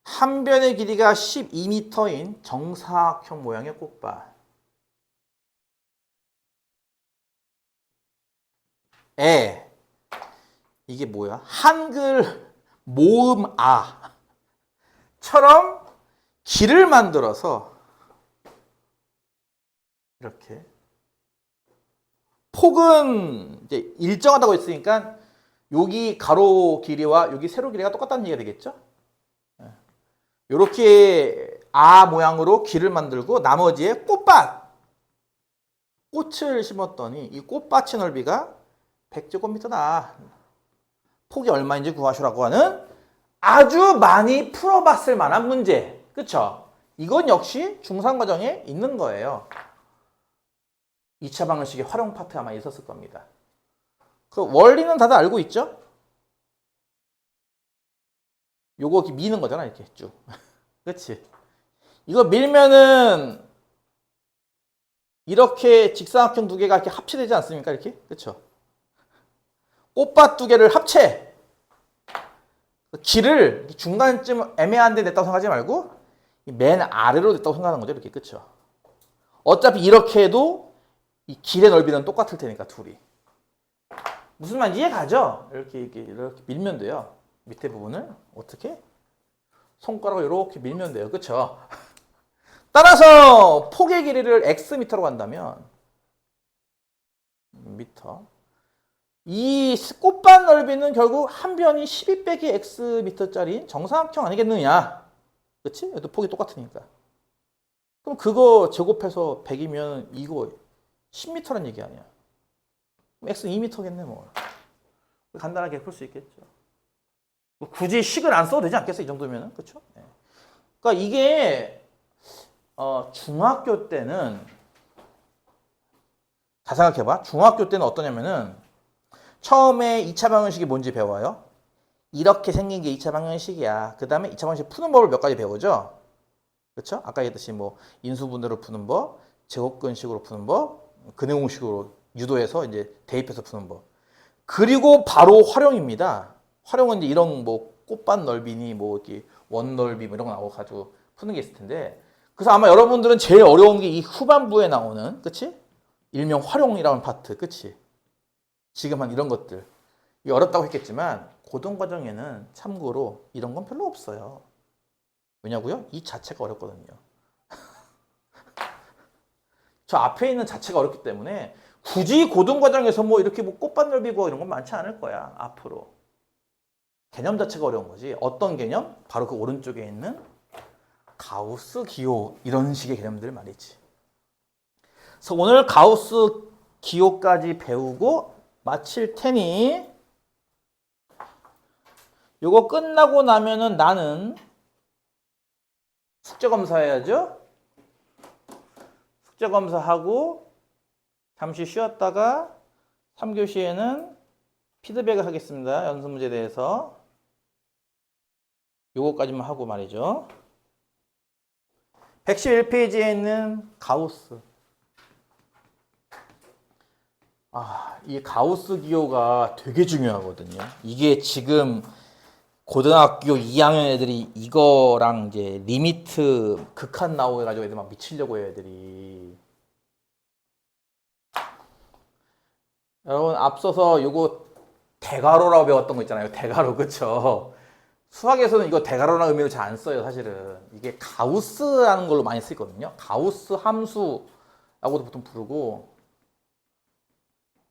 한 변의 길이가 12m인 정사각형 모양의 꽃밭. 이게 뭐야? 한글 모음 아처럼 길을 만들어서 이렇게 폭은 이제 일정하다고 했으니까 여기 가로 길이와 여기 세로 길이가 똑같다는 얘기가 되겠죠? 이렇게 모양으로 길을 만들고 나머지에 꽃밭 꽃을 심었더니 이 꽃밭의 넓이가 100제곱미터다. 폭이 얼마인지 구하시라고 하는 아주 많이 풀어봤을 만한 문제. 그쵸? 이건 역시 중상과정에 있는 거예요. 2차 방정식의 활용 파트 아마 있었을 겁니다. 그 원리는 다들 알고 있죠? 요거 이렇게 미는 거잖아, 이렇게 쭉. 그치? 이거 밀면은 이렇게 직사각형 두 개가 이렇게 합체되지 않습니까? 이렇게? 그쵸? 꽃밭 두 개를 합체! 길을 중간쯤 애매한 데 냈다고 생각하지 말고 맨 아래로 냈다고 생각하는 거죠, 이렇게. 그쵸? 어차피 이렇게 해도 이 길의 넓이는 똑같을 테니까, 둘이. 무슨 말인지 이해 가죠? 이렇게 밀면 돼요. 밑에 부분을 어떻게? 손가락으로 이렇게 밀면 돼요. 그쵸? 따라서 폭의 길이를 x미터로 간다면 미터 이 꽃밭 넓이는 결국 한 변이 12 빼기 x미터짜리 정사각형 아니겠느냐? 그치? 얘도 폭이 똑같으니까. 그럼 그거 제곱해서 100이면 이거 10m란 얘기 아니야. 그럼 x는 2m겠네 뭐. 간단하게 풀 수 있겠죠. 굳이 식을 안 써도 되지 않겠어? 이 정도면은. 그쵸? 네. 그러니까 이게 중학교 때는 잘 생각해봐. 중학교 때는 어떠냐면은 처음에 2차 방정식이 뭔지 배워요. 이렇게 생긴 게 2차 방정식이야. 그 다음에 2차 방정식 푸는 법을 몇 가지 배우죠. 그렇죠? 아까 얘기했듯이 뭐 인수분해로 푸는 법, 제곱근식으로 푸는 법, 근해공식으로 유도해서 이제 대입해서 푸는 법. 그리고 바로 활용입니다. 활용은 이제 이런 뭐 꽃밭 넓이니 뭐 이렇게 원 넓이 뭐 이런 거 나오고 가지고 푸는 게 있을 텐데. 그래서 아마 여러분들은 제일 어려운 게 이 후반부에 나오는, 그치? 일명 활용이라는 파트, 그치? 지금 한 이런 것들. 이게 어렵다고 했겠지만, 고등과정에는 참고로 이런 건 별로 없어요. 왜냐고요? 이 자체가 어렵거든요. 저 앞에 있는 자체가 어렵기 때문에 굳이 고등과정에서 뭐 이렇게 뭐 꽃밭 넓이고 이런 건 많지 않을 거야, 앞으로. 개념 자체가 어려운 거지. 어떤 개념? 바로 그 오른쪽에 있는 가우스 기호 이런 식의 개념들 말이지. 그래서 오늘 가우스 기호까지 배우고 마칠 테니 요거 끝나고 나면은 나는 숙제 검사해야죠. 숙제 검사하고 잠시 쉬었다가 3교시에는 피드백을 하겠습니다. 연습 문제에 대해서. 요거까지만 하고 말이죠. 111페이지에 있는 가우스. 이 가우스 기호가 되게 중요하거든요. 이게 지금 고등학교 2학년 애들이 이거랑 이제 리미트 극한 나오게 가지고 애들 막 미치려고 해요, 애들이. 여러분 앞서서 요거 대괄호라고 배웠던 거 있잖아요. 대괄호, 그쵸? 수학에서는 이거 대괄호라는 의미를 잘 안 써요, 사실은. 이게 가우스라는 걸로 많이 쓰거든요. 가우스 함수라고도 보통 부르고,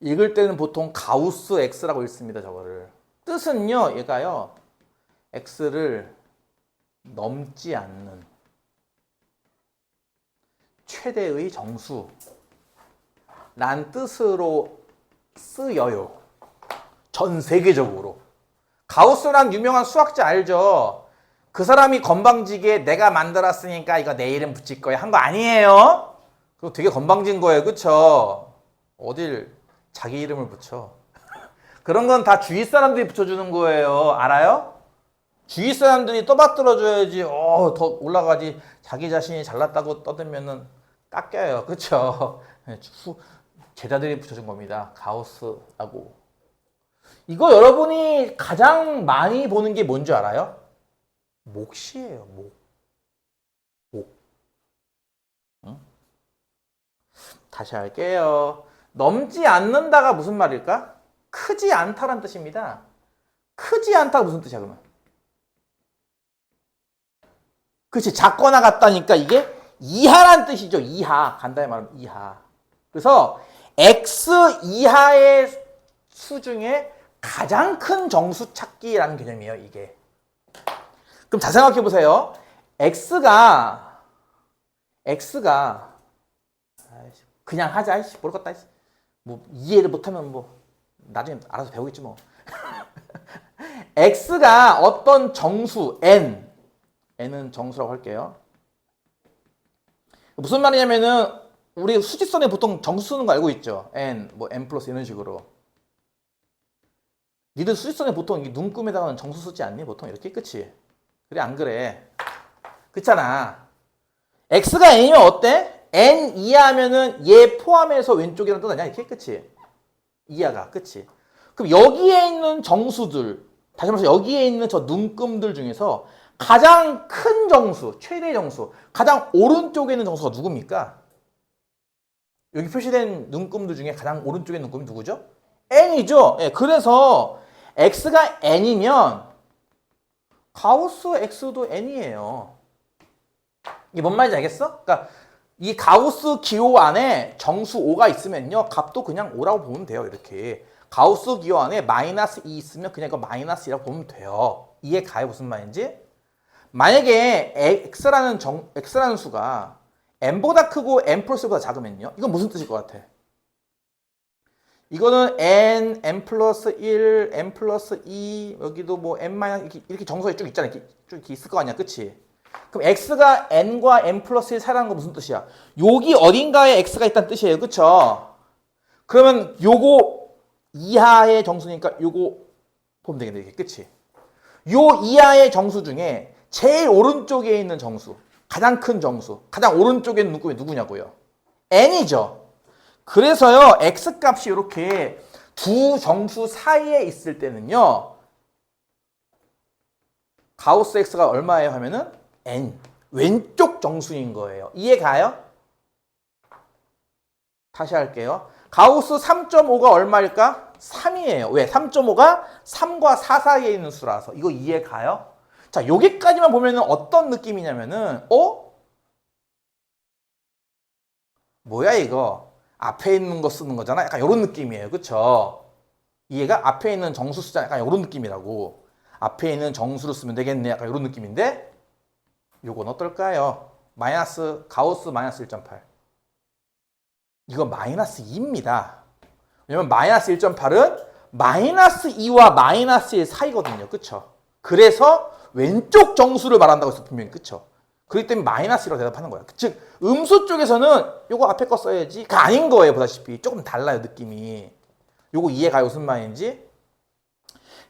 읽을 때는 보통 가우스 X라고 읽습니다, 저거를. 뜻은요, 얘가요, X를 넘지 않는 최대의 정수 란 뜻으로 쓰여요. 전 세계적으로. 가우스란 유명한 수학자 알죠? 그 사람이 건방지게 내가 만들었으니까 이거 내 이름 붙일 거야 한 거 아니에요? 그거 되게 건방진 거예요, 그쵸? 어딜 자기 이름을 붙여. 그런 건 다 주위 사람들이 붙여주는 거예요. 알아요? 주위 사람들이 떠받들어줘야지 더 올라가지. 자기 자신이 잘났다고 떠들면은 깎여요, 그쵸? 제자들이 붙여준 겁니다. 가우스라고. 이거 여러분이 가장 많이 보는 게 뭔지 알아요? 몫이에요, 목. 응? 다시 할게요. 넘지 않는다가 무슨 말일까? 크지 않다란 뜻입니다. 크지 않다가 무슨 뜻이야, 그러면? 그렇지, 작거나 같다니까 이게 이하란 뜻이죠. 이하. 간단히 말하면 이하. 그래서 x 이하의 수 중에 가장 큰 정수 찾기라는 개념이에요, 이게. 그럼 잘 생각해 보세요. x가 그냥 하자. 모르겠다. 뭐 이해를 못하면 뭐 나중에 알아서 배우겠지 뭐. x가 어떤 정수 n은 정수라고 할게요. 무슨 말이냐면은 우리 수직선에 보통 정수 쓰는 거 알고 있죠? n, 뭐 n 플러스 이런 식으로. 니들 수직선에 보통 눈금에다가는 정수 쓰지 않니? 보통 이렇게, 그치? 그래, 안 그래? 그렇잖아. x가 n이면 어때? n 이하면은 얘 포함해서 왼쪽이라는 뜻 아니야? 이렇게, 그치? 이하가, 그치? 그럼 여기에 있는 정수들, 다시 말해서 여기에 있는 저 눈금들 중에서 가장 큰 정수, 최대 정수, 가장 오른쪽에 있는 정수가 누굽니까? 여기 표시된 눈금들 중에 가장 오른쪽에 있는 눈금이 누구죠? n이죠. 예, 그래서 x가 n이면 가우스 x도 n이에요. 이게 뭔 말인지 알겠어? 그러니까 이 가우스 기호 안에 정수 5가 있으면요, 값도 그냥 5라고 보면 돼요. 이렇게 가우스 기호 안에 마이너스 2 있으면 그냥 이거 마이너스 2라고 보면 돼요. 이해 가요? 무슨 말인지? 만약에 x라는 수가 n보다 크고 n 플러스 1보다 작으면요, 이건 무슨 뜻일 것 같아? 이거는 n 플러스 1, n 플러스 2, 여기도 뭐 n 마이너스 이렇게 정수가 쭉 있잖아. 이렇게 있을 거 아니야, 그치? 그럼 x가 n과 n 플러스 1 사이라는 건 무슨 뜻이야? 여기 어딘가에 x가 있다는 뜻이에요, 그쵸? 그러면 요거 이하의 정수니까 요거 보면 되겠네, 그치? 요 이하의 정수 중에 제일 오른쪽에 있는 정수, 가장 큰 정수, 가장 오른쪽에 있는 눈금이 누구냐고요? n이죠. 그래서요, x값이 이렇게 두 정수 사이에 있을 때는요, 가우스 x가 얼마예요 하면은 n, 왼쪽 정수인 거예요. 이해 가요? 다시 할게요. 가우스 3.5가 얼마일까? 3이에요. 왜? 3.5가 3과 4 사이에 있는 수라서. 이거 이해 가요? 자, 여기까지만 보면은 어떤 느낌이냐면은, 뭐야 이거? 앞에 있는 거 쓰는 거잖아? 약간 이런 느낌이에요. 그쵸? 이해가? 앞에 있는 정수 쓰자. 약간 이런 느낌이라고. 앞에 있는 정수를 쓰면 되겠네. 약간 이런 느낌인데, 요건 어떨까요? 가우스 마이너스 1.8. 이거 마이너스 2입니다. 왜냐면 마이너스 1.8은 마이너스 2와 마이너스 1 사이거든요. 그쵸? 그래서 왼쪽 정수를 말한다고 해서 분명히, 그쵸? 그렇기 때문에 마이너스 1라고 대답하는 거야. 즉 음수 쪽에서는 요거 앞에 거 써야지. 가 아닌 거예요. 보다시피 조금 달라요, 느낌이. 요거 이해가요? 무슨 말인지?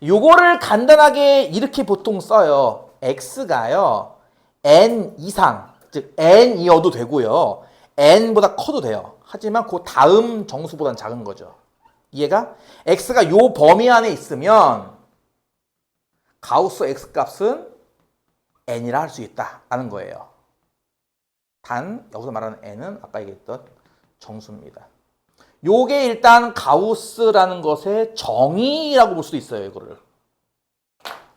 요거를 간단하게 이렇게 보통 써요. x가요, n 이상, 즉 n이어도 되고요, n보다 커도 돼요. 하지만 그 다음 정수보다는 작은 거죠. 이해가? x가 요 범위 안에 있으면 가우스 x 값은 n이라 할 수 있다라는 거예요. 단 여기서 말하는 n은 아까 얘기했던 정수입니다. 요게 일단 가우스라는 것의 정의라고 볼 수도 있어요. 이거를.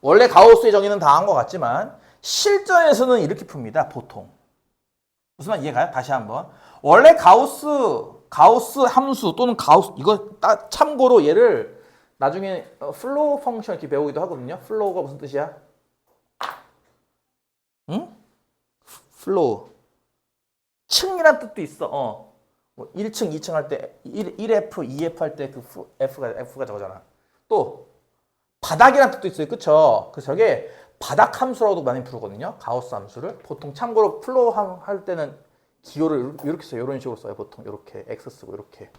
원래 가우스의 정의는 다 한 것 같지만 실전에서는 이렇게 풉니다. 보통. 무슨 말 이해가요? 다시 한번. 원래 가우스 함수 또는 가우스 이거 참고로 얘를 나중에 플로우 펑션 이렇게 배우기도 하거든요. 플로우가 무슨 뜻이야? 응? 플로우. 층이란 뜻도 있어. 뭐 1층, 2층 할 때 1F, 2F 할 때 그 F가 저거잖아. 또 바닥이란 뜻도 있어요. 그쵸? 그래서 저게 바닥 함수라고도 많이 부르거든요. 가우스 함수를. 보통 참고로 플로우 할 때는 기호를 이렇게 써요. 이런 식으로 써요. 보통 이렇게 X 쓰고 이렇게.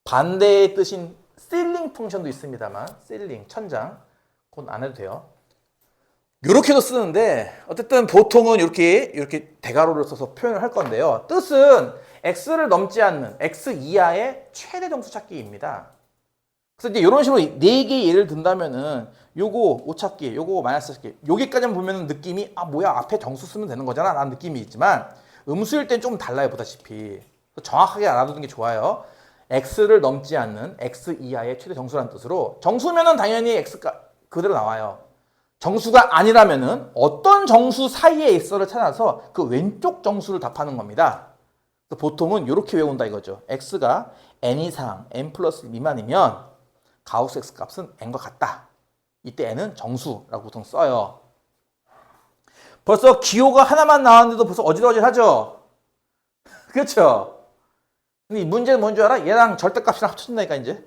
반대의 뜻인 실링 펑션도 있습니다만 실링, 천장. 그건 안 해도 돼요. 이렇게도 쓰는데 어쨌든 보통은 이렇게 대괄호를 써서 표현을 할 건데요. 뜻은 x를 넘지 않는 x 이하의 최대 정수 찾기입니다. 그래서 이제 이런 식으로 4개 예를 든다면은 요거 오찾기, 요거 마이너스 찾기, 여기까지만 보면은 느낌이 뭐야 앞에 정수 쓰면 되는 거잖아 라는 느낌이 있지만 음수일 땐 좀 달라요 보다시피. 정확하게 알아두는 게 좋아요. x를 넘지 않는 x 이하의 최대 정수라는 뜻으로 정수면은 당연히 x가 그대로 나와요. 정수가 아니라면은 어떤 정수 사이에 x를 찾아서 그 왼쪽 정수를 답하는 겁니다. 보통은 이렇게 외운다 이거죠. x가 n 이상, n 플러스 미만이면 가우스 x 값은 n과 같다. 이때 n은 정수라고 보통 써요. 벌써 기호가 하나만 나왔는데도 벌써 어질어질하죠? 그렇죠? 근데 이 문제는 뭔 줄 알아? 얘랑 절대값이랑 합쳐진다니까 이제.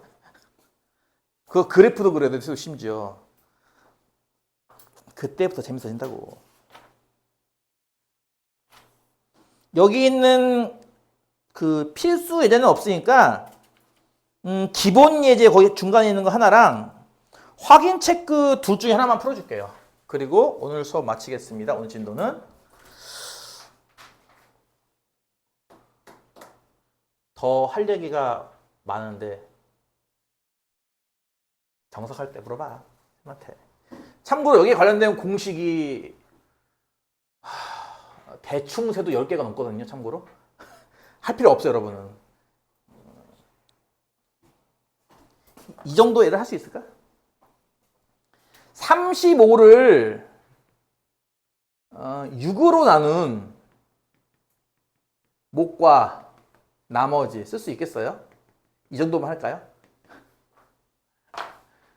그 그래프도 그려야 돼 심지어. 그때부터 재밌어진다고. 여기 있는 그 필수 예제는 없으니까 기본 예제 거기 중간에 있는 거 하나랑 확인 체크 둘 중에 하나만 풀어줄게요. 그리고 오늘 수업 마치겠습니다. 오늘 진도는 더 할 얘기가 많은데 정석할 때 물어봐. 쌤한테. 참고로 여기에 관련된 공식이 대충 세도 10개가 넘거든요. 참고로. 할 필요 없어요. 여러분은. 이 정도 애를 할 수 있을까? 35를 6으로 나눈 목과 나머지 쓸 수 있겠어요? 이 정도만 할까요?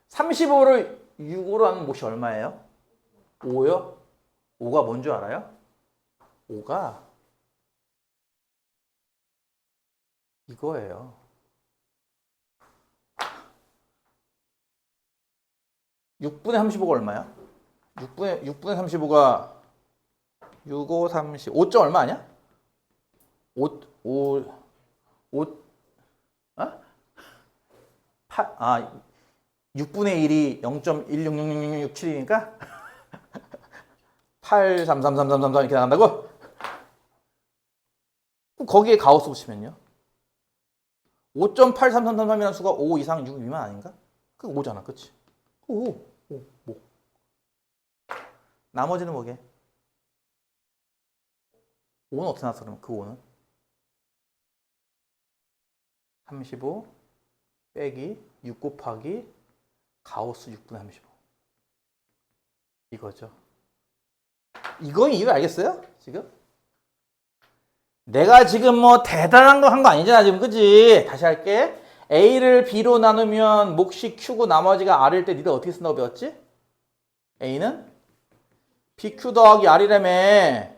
35를 6으로 하는 몫이 얼마예요? 5요? 5가 뭔 줄 알아요? 5가 이거예요. 6분의 35가 얼마야? 6분의 35가 6, 5, 30, 5점 얼마 아니야? 5, 6분의 1이 0.1666667이니까 8333333 이렇게 나간다고? 거기에 가우스 붙이면요. 5.83333이라는 수가 5 이상 6 미만 아닌가? 그 5잖아, 그치? 5. 뭐. 나머지는 뭐게? 5는 어떻게 나왔어, 그러면 그 5는? 35 빼기 6 곱하기 가우스 6분의 35. 이거죠. 이거 알겠어요? 지금? 내가 지금 뭐 대단한 거 한 거 아니잖아, 지금. 그지? 다시 할게. A를 B로 나누면 몫이 Q고 나머지가 R일 때 니들 어떻게 쓴다고 배웠지? A는 BQ 더하기 R이라며.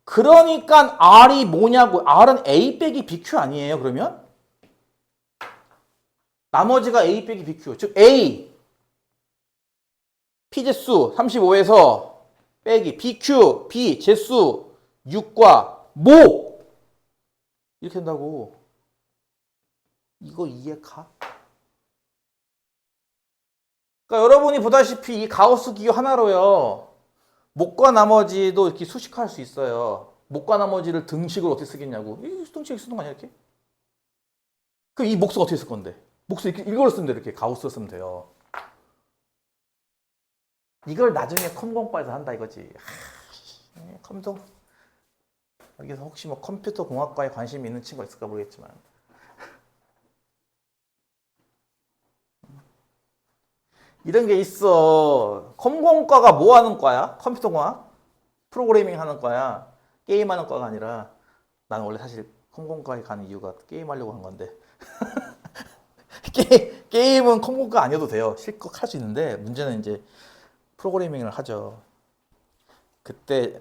그러니까 R이 뭐냐고. R은 A 빼기 BQ 아니에요, 그러면? 나머지가 A 빼기 BQ. 즉 A P제수 35에서 빼기 BQ B 제수 6과 목 이렇게 된다고. 이거 이해가? 그러니까 여러분이 보다시피 이 가우스 기호 하나로요. 목과 나머지도 이렇게 수식할 수 있어요. 목과 나머지를 등식으로 어떻게 쓰겠냐고. 이 등식 쓰는 거 아니야 이렇게? 그럼 이 몫을 어떻게 쓸 건데? 몫을 이렇게 이걸 쓰면 돼. 이렇게 가우스 쓰면 돼요. 이걸 나중에 컴공과에서 한다 이거지. 컴퓨터 여기서 혹시 뭐 컴퓨터 공학과에 관심이 있는 친구가 있을까 모르겠지만 이런 게 있어. 컴공과가 뭐 하는 과야? 컴퓨터 공학? 프로그래밍 하는 과야. 게임하는 과가 아니라 나는 원래 사실 컴공과에 가는 이유가 게임하려고 한 건데 게임은 컴공과 아니어도 돼요. 실컷 할 수 있는데 문제는 이제 프로그래밍을 하죠. 그때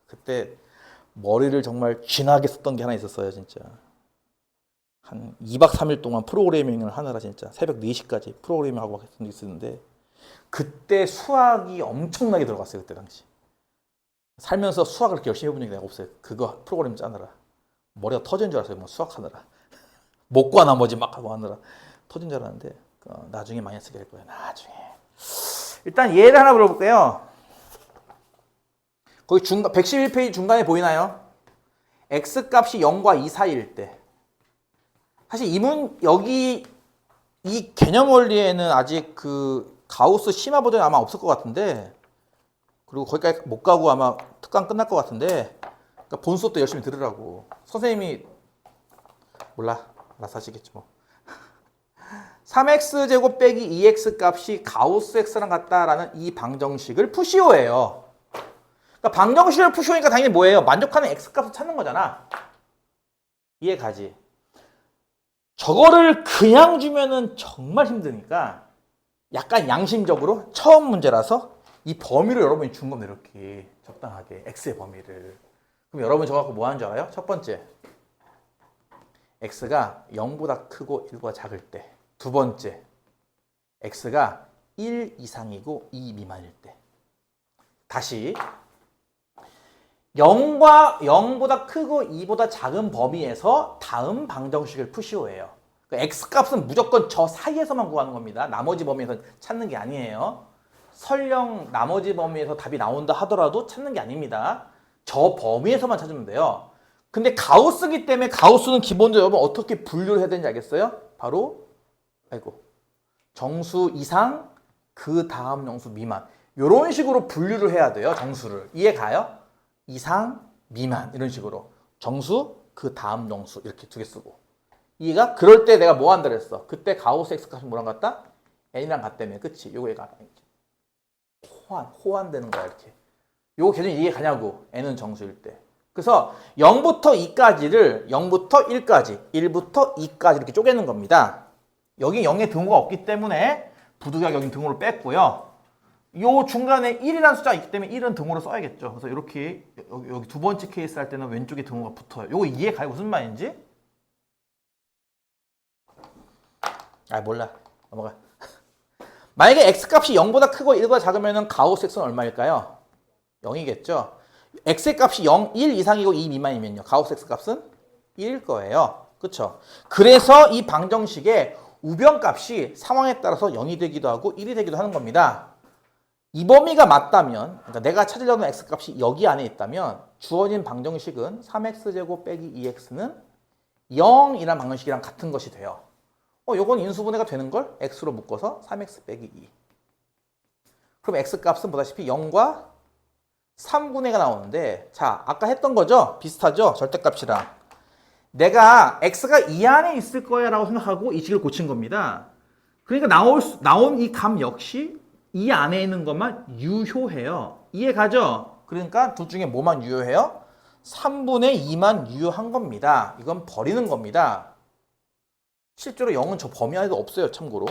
그때 머리를 정말 쥐나게 썼던 게 하나 있었어요. 진짜 한 2박 3일 동안 프로그래밍을 하느라 진짜 새벽 4시까지 프로그래밍하고 막 했던 게 있었는데 그때 수학이 엄청나게 들어갔어요. 그때 당시 살면서 수학을 그렇게 열심히 해본 적이 내가 없어요. 그거 프로그램 짜느라 머리가 터진 줄 알았어요. 뭐 수학하느라 못과 나머지 막 하고 하느라 터진 줄 알았는데 나중에 많이 쓰게 될 거예요. 나중에 일단 예를 하나 물어볼게요. 거기 111페이지 중간에 보이나요? x값이 0과 2 사이일 때 사실 여기 이 개념 원리에는 아직 그 가우스 심화 버전이 아마 없을 것 같은데 그리고 거기까지 못 가고 아마 특강 끝날 것 같은데 그러니까 본 수업도 열심히 들으라고 선생님이 몰라 알아서 하시겠지 뭐 3x제곱 빼기 2x 값이 가우스 x랑 같다라는 이 방정식을 푸시오예요. 그러니까 방정식을 푸시오니까 당연히 뭐예요? 만족하는 x 값을 찾는 거잖아. 이해 가지? 저거를 그냥 주면은 정말 힘드니까 약간 양심적으로 처음 문제라서 이 범위를 여러분이 준 겁니다. 이렇게 적당하게 x의 범위를. 그럼 여러분이 저거 갖고 뭐 하는 줄 알아요? 첫 번째 x가 0보다 크고 1보다 작을 때. 두 번째 x가 1 이상이고 2 미만일 때. 다시 0보다 크고 2보다 작은 범위에서 다음 방정식을 푸시오예요. 그러니까 x값은 무조건 저 사이에서만 구하는 겁니다. 나머지 범위에서 찾는 게 아니에요. 설령 나머지 범위에서 답이 나온다 하더라도 찾는 게 아닙니다. 저 범위에서만 찾으면 돼요. 근데 가우스기 때문에 가우스는 기본적으로 여러분 어떻게 분류를 해야 되는지 알겠어요? 바로 정수 이상 그 다음 정수 미만 이런 식으로 분류를 해야 돼요. 정수를. 이해 가요? 이상 미만 이런 식으로 정수 그 다음 정수 이렇게 두 개 쓰고 이해가? 그럴 때 내가 뭐 한다 그랬어? 그때 가우스 x 값이 뭐랑 같다? n이랑 같다며. 그치? 요거 얘가 호환되는 거야 이렇게. 요거 개념 이해 가냐고. n은 정수일 때. 그래서 0부터 2까지를 0부터 1까지 1부터 2까지 이렇게 쪼개는 겁니다. 여기 0에 등호가 없기 때문에 부득이하게 여기 등호를 뺐고요. 요 중간에 1이라는 숫자가 있기 때문에 1은 등호로 써야겠죠. 그래서 이렇게 여기 두 번째 케이스 할 때는 왼쪽에 등호가 붙어요. 요거 이해 가요? 무슨 말인지? 몰라. 넘어가. 만약에 x값이 0보다 크고 1보다 작으면 가우스 x는 얼마일까요? 0이겠죠. x의 값이 1 이상이고 2 미만이면요. 가우스 x 값은 1일 거예요. 그렇죠? 그래서 이 방정식의 우변값이 상황에 따라서 0이 되기도 하고 1이 되기도 하는 겁니다. 이 범위가 맞다면, 그러니까 내가 찾으려는 x값이 여기 안에 있다면 주어진 방정식은 3x제곱 빼기 2x는 0이라는 방정식이랑 같은 것이 돼요. 요건 인수분해가 되는 걸 x로 묶어서 3x 빼기 2. 그럼 x값은 보다시피 0과 3분의가 나오는데 자 아까 했던 거죠? 비슷하죠? 절대값이랑. 내가 x가 이 안에 있을 거야 라고 생각하고 이 식을 고친 겁니다. 그러니까 나온 이 값 역시 이 안에 있는 것만 유효해요. 이해 가죠? 그러니까 둘 중에 뭐만 유효해요? 3분의 2만 유효한 겁니다. 이건 버리는 겁니다. 실제로 0은 저 범위 안에도 없어요. 참고로.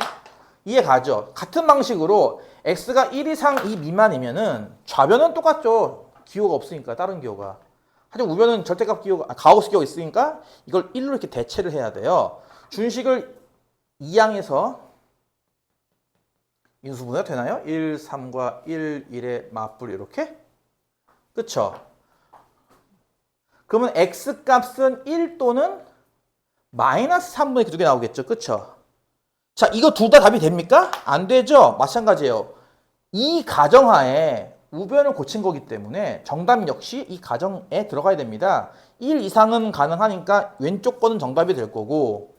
이해 가죠? 같은 방식으로 x가 1 이상 2 미만이면은 좌변은 똑같죠. 기호가 없으니까 다른 기호가. 하지만 우변은 절대값 기호가 가우스 기호가 있으니까 이걸 1로 이렇게 대체를 해야 돼요. 준식을 2항에서 인수분해가 되나요? 1, 3과 1, 1의 맞불 이렇게? 그쵸? 그러면 x값은 1 또는 마이너스 3분의 그 두 개 나오겠죠. 그쵸? 자, 이거 둘 다 답이 됩니까? 안 되죠? 마찬가지예요. 이 가정하에 우변을 고친 거기 때문에 정답 역시 이 가정에 들어가야 됩니다. 1 이상은 가능하니까 왼쪽 거는 정답이 될 거고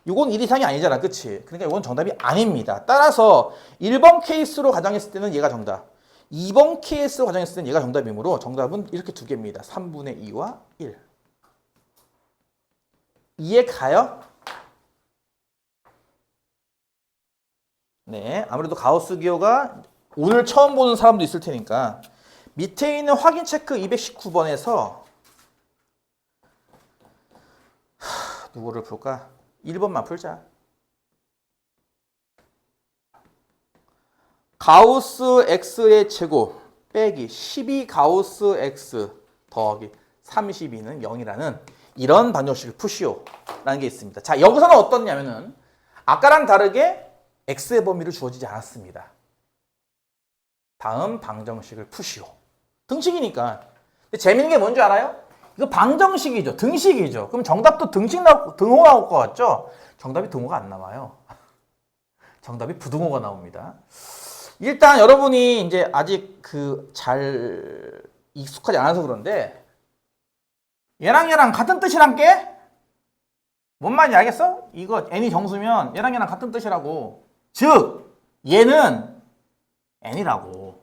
이건 1 이상이 아니잖아. 그치? 그러니까 이건 정답이 아닙니다. 따라서 1번 케이스로 가정했을 때는 얘가 정답. 2번 케이스로 가정했을 때는 얘가 정답이므로 정답은 이렇게 두 개입니다. 3분의 2와 1. 이해 가요? 네, 아무래도 가우스 기호가 오늘 처음 보는 사람도 있을 테니까 밑에 있는 확인 체크 219번에서 누구를 풀까? 1번만 풀자. 가우스 x의 제곱 빼기 12 가우스 x 더하기 32는 0이라는 이런 방정식을 푸시오 라는 게 있습니다. 자, 여기서는 어떻냐면은 아까랑 다르게 x의 범위를 주어지지 않았습니다. 다음 방정식을 푸시오. 등식이니까. 근데 재밌는 게 뭔지 알아요? 이거 방정식이죠. 등식이죠. 그럼 정답도 등호 나올 것 같죠? 정답이 등호가 안 나와요. 정답이 부등호가 나옵니다. 일단 여러분이 이제 아직 잘 익숙하지 않아서 그런데 얘랑 같은 뜻이란 게? 뭔 말인지 알겠어? 이거 n이 정수면 얘랑 같은 뜻이라고. 즉 얘는 n이라고.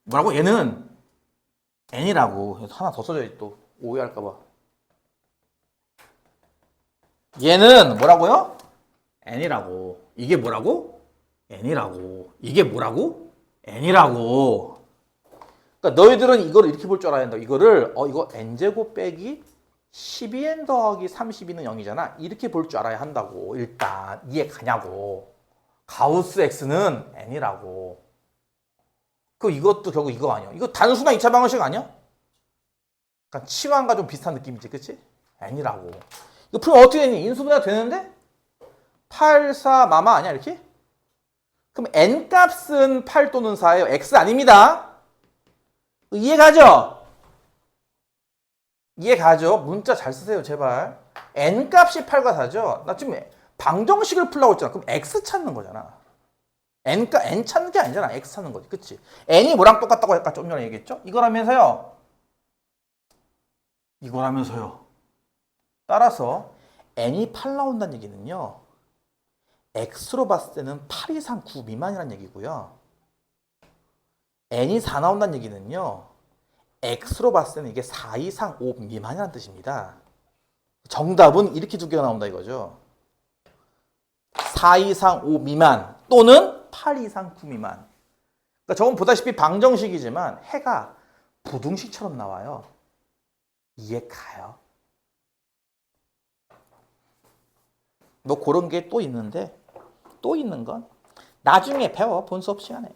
뭐라고? 얘는 n이라고. 하나 더 써줘야지 또 오해할까 봐. 얘는 뭐라고요? n이라고. 이게 뭐라고? n이라고. 이게 뭐라고? n이라고. 그러니까 너희들은 이거를 이렇게 볼 줄 알아야 된다. 이거를 이거 n제곱 빼기 12n 더하기 32는 0이잖아. 이렇게 볼 줄 알아야 한다고. 일단 이해 가냐고. 가우스 x는 n이라고. 이것도 결국 이거 아니야. 이거 단순한 2차 방정식 아니야? 약간 치환과 좀 비슷한 느낌이지. 그치? n이라고. 이거 풀면 어떻게 되니? 인수분해가 되는데? 8, 4, 마마 아니야 이렇게? 그럼 n 값은 8 또는 4예요. x 아닙니다. 이해가죠? 이해가죠? 문자 잘 쓰세요 제발. n 값이 8과 4죠? 나 지금 방정식을 풀라고 했잖아. 그럼 x 찾는 거잖아. n 찾는 게 아니잖아. x 찾는 거지. 그치? n이 뭐랑 똑같다고 아까 좀 전에 얘기했죠? 이거라면서요. 따라서 n이 8 나온다는 얘기는요. x로 봤을 때는 8 이상 9 미만이라는 얘기고요. n이 4 나온다는 얘기는요. x로 봤을 때는 이게 4 이상 5 미만이라는 뜻입니다. 정답은 이렇게 두 개가 나온다 이거죠. 4 이상 5 미만 또는 8 이상 9 미만. 그러니까 저건 보다시피 방정식이지만 해가 부등식처럼 나와요. 이해 가요? 뭐 그런 게 또 있는데 또 있는 건 나중에 배워. 본 수업 시간에.